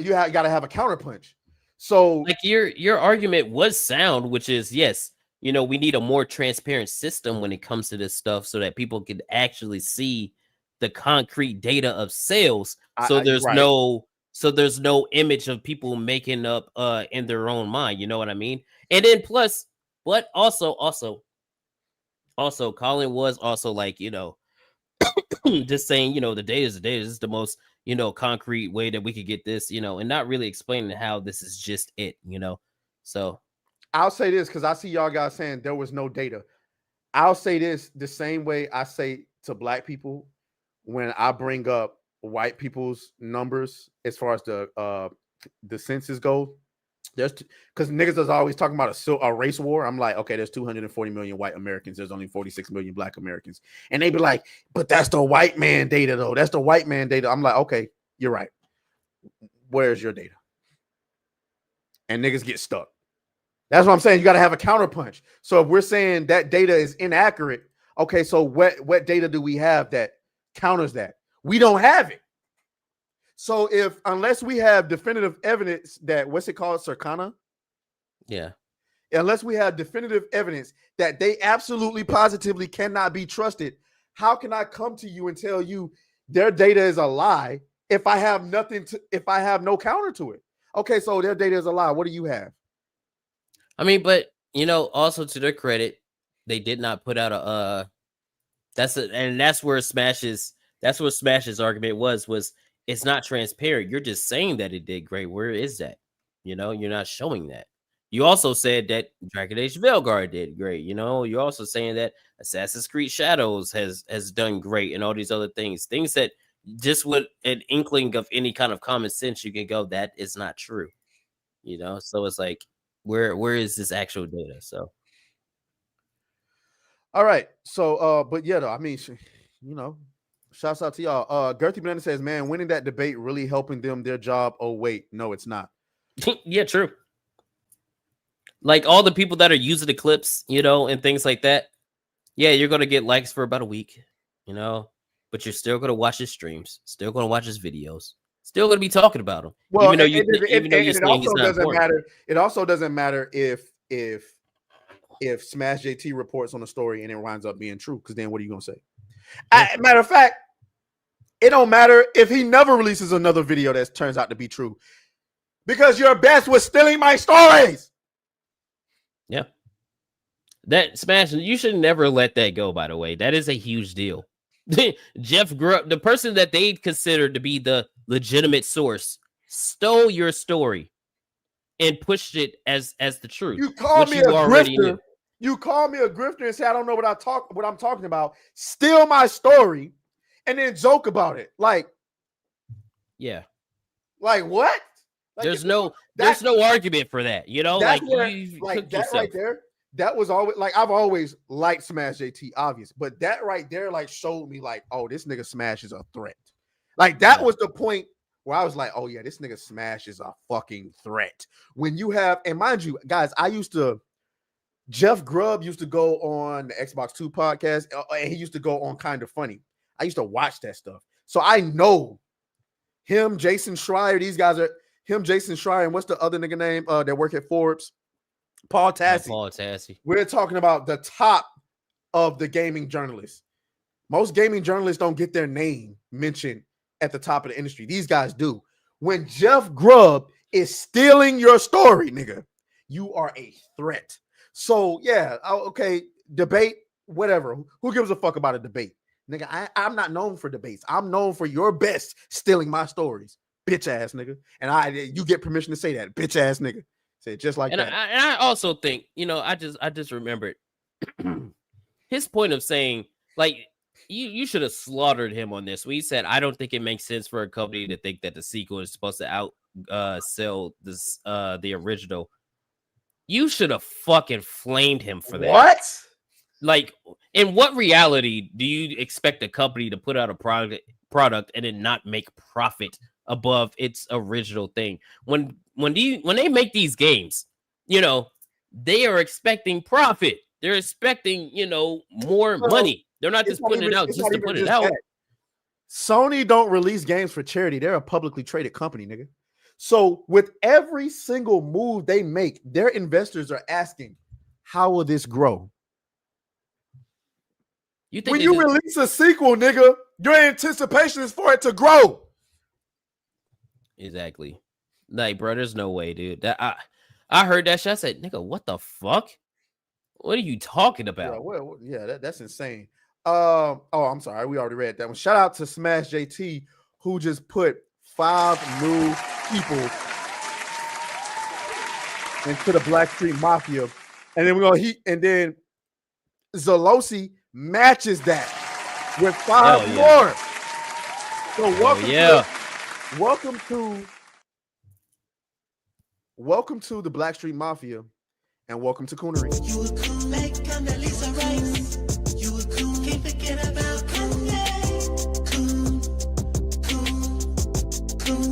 Speaker 2: counterpunch. So
Speaker 1: your argument was sound, which is yes, we need a more transparent system when it comes to this stuff so that people can actually see the concrete data of sales. So there's no image of people making up in their own mind. You know what I mean? And then plus, but also Colin was also just saying, the data is the data. This is the most, concrete way that we could get this, and not really explaining how this is just it, So
Speaker 2: I'll say this because I see y'all guys saying there was no data. I'll say this the same way I say to black people when I bring up white people's numbers as far as the census go. There's because niggas is always talking about a race war. I'm like, okay, there's 240 million white Americans. There's only 46 million black Americans. And they be like, but that's the white man data, though. That's the white man data. I'm like, okay, you're right. Where's your data? And niggas get stuck. That's what I'm saying. You got to have a counterpunch. So if we're saying that data is inaccurate, okay, so what data do we have that counters that? We don't have it. So unless we have definitive evidence that what's it called, Circana?
Speaker 1: Yeah.
Speaker 2: Unless we have definitive evidence that they absolutely positively cannot be trusted, how can I come to you and tell you their data is a lie if I have no counter to it? Okay, so their data is a lie. What do you have?
Speaker 1: I mean, but also to their credit, they did not put out that's where Smash's That's what Smash's argument was it's not transparent. You're just saying that it did great. Where is that? You know, you're not showing that. You also said that Dragon Age Veilguard did great. You know, you're also saying that Assassin's Creed Shadows has done great and all these other things that just with an inkling of any kind of common sense, you can go, that is not true. You know, so it's like, where is this actual data? So,
Speaker 2: all right. So, but yeah, though, I mean, you know, shouts out to y'all. Gertie Banana says, man, winning that debate really helping them their job. Oh, wait, no, it's not.
Speaker 1: yeah, true. Like all the people that are using the clips, you know, and things like that. Yeah, you're gonna get likes for about a week, you know, but you're still gonna watch his streams, still gonna watch his videos, still gonna be talking about him.
Speaker 2: Well,
Speaker 1: even though
Speaker 2: it also doesn't matter. It also doesn't matter if Smash JT reports on a story and it winds up being true, because then what are you gonna say? Matter of fact, it don't matter if he never releases another video that turns out to be true, because your best was stealing my stories.
Speaker 1: Yeah. That Smash, you should never let that go, by the way. That is a huge deal. Jeff Grubb, the person that they considered to be the legitimate source, stole your story and pushed it as the truth.
Speaker 2: You call me a grifter. You call me a grifter and say I don't know what I'm talking about. Steal my story and then joke about it. Like,
Speaker 1: yeah.
Speaker 2: Like what? Like,
Speaker 1: there's no argument for that. You know, like you
Speaker 2: like that yourself. Right there. That was always like, I've always liked Smash JT, obvious, but that right there like showed me like, oh, this nigga Smash is a threat. Like that was the point where I was like, oh yeah, this nigga Smash is a fucking threat. When you have, and mind you, guys, Jeff Grubb used to go on the Xbox 2 podcast, and he used to go on Kind of Funny. I used to watch that stuff, so I know him, Jason Schreier. These guys are him, Jason Schreier, and what's the other nigga name that work at Forbes? Paul Tassi.
Speaker 1: Paul Tassi.
Speaker 2: We're talking about the top of the gaming journalists. Most gaming journalists don't get their name mentioned at the top of the industry. These guys do. When Jeff Grubb is stealing your story, nigga, you are a threat. So yeah, okay, debate, whatever. Who gives a fuck about a debate? Nigga, I'm not known for debates. I'm known for your best stealing my stories. Bitch ass nigga. And you get permission to say that, bitch ass nigga. Say it just like that.
Speaker 1: I also think, you know, I just remembered his point of saying, like, you should have slaughtered him on this. We said, I don't think it makes sense for a company to think that the sequel is supposed to sell this the original. You should have fucking flamed him for that.
Speaker 2: What?
Speaker 1: Like, in what reality do you expect a company to put out a product and then not make profit above its original thing? When they make these games, you know, they are expecting profit. They're expecting, you know, more money. They're not just putting it out just to put it out.
Speaker 2: Sony don't release games for charity. They're a publicly traded company, nigga. So with every single move they make, their investors are asking, how will this grow? When you release a sequel, nigga, your anticipation is for it to grow.
Speaker 1: Exactly. Like, bro, there's no way, dude. That I heard that shit. I said, nigga, what the fuck? What are you talking about?
Speaker 2: Yeah, that's insane. Oh, I'm sorry. We already read that one. Shout out to Smash JT, who just put 5 new people into the Blackstreet Mafia. And then Zalosi matches that with 5 more. So welcome to the Blackstreet Mafia, and welcome to Coonery. You were cool like Condoleezza Rice. You were cool, can't forget about Kanye. Cool.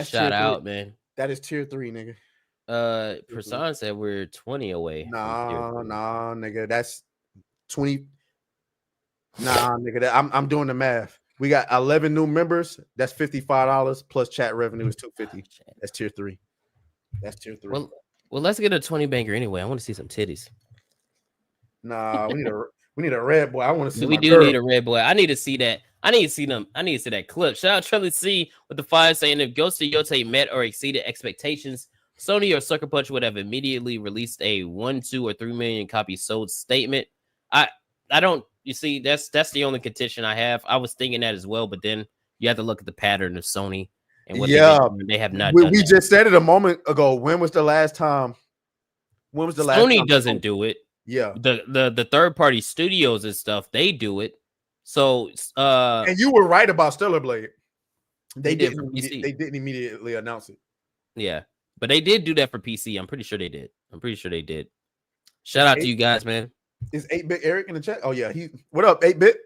Speaker 1: Shout out, man.
Speaker 2: That is tier 3, nigga.
Speaker 1: Prasan said we're 20 away.
Speaker 2: Nah, nigga. That's 20. Nah, nigga. I'm doing the math. We got 11 new members. That's $55 plus chat revenue is $250. That's tier 3. That's tier 3.
Speaker 1: Well, let's get a 20 banger anyway. I want to see some titties.
Speaker 2: Nah, we need a red boy. I want to see.
Speaker 1: We do need a red boy. I need to see that. I need to see them. I need to see that clip. Shout out Trelly C with the 5 saying, if Ghost of Yote met or exceeded expectations, Sony or Sucker Punch would have immediately released a 1, 2, or 3 million copies sold statement. I don't. you see, that's the only contention I have. I was thinking that as well, but then you have to look at the pattern of Sony and what they have not done.
Speaker 2: We just said it a moment ago. When was the last time?
Speaker 1: Sony doesn't do it.
Speaker 2: Yeah.
Speaker 1: The third party studios and stuff, they do it. So
Speaker 2: and you were right about Stellar Blade. They
Speaker 1: didn't
Speaker 2: immediately announce it.
Speaker 1: Yeah. But they did do that for PC. I'm pretty sure they did. Shout out to you guys, man.
Speaker 2: Is 8-Bit Eric in the chat? Oh yeah, what up, 8-Bit?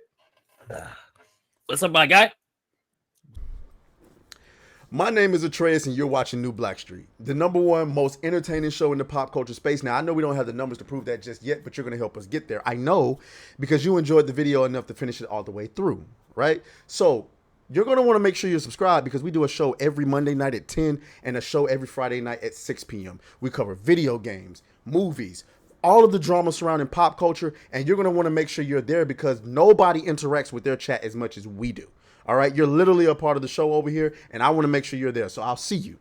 Speaker 1: What's up, my guy?
Speaker 2: My name is Atreus, and you're watching New Black Street, the #1 most entertaining show in the pop culture space. Now, I know we don't have the numbers to prove that just yet, but you're going to help us get there. I know, because you enjoyed the video enough to finish it all the way through, right? So you're going to want to make sure you're subscribed, because we do a show every Monday night at 10 and a show every Friday night at 6 p.m. We cover video games, movies, all of the drama surrounding pop culture, and you're going to want to make sure you're there because nobody interacts with their chat as much as we do. All right, you're literally a part of the show over here, and I want to make sure you're there. So I'll see you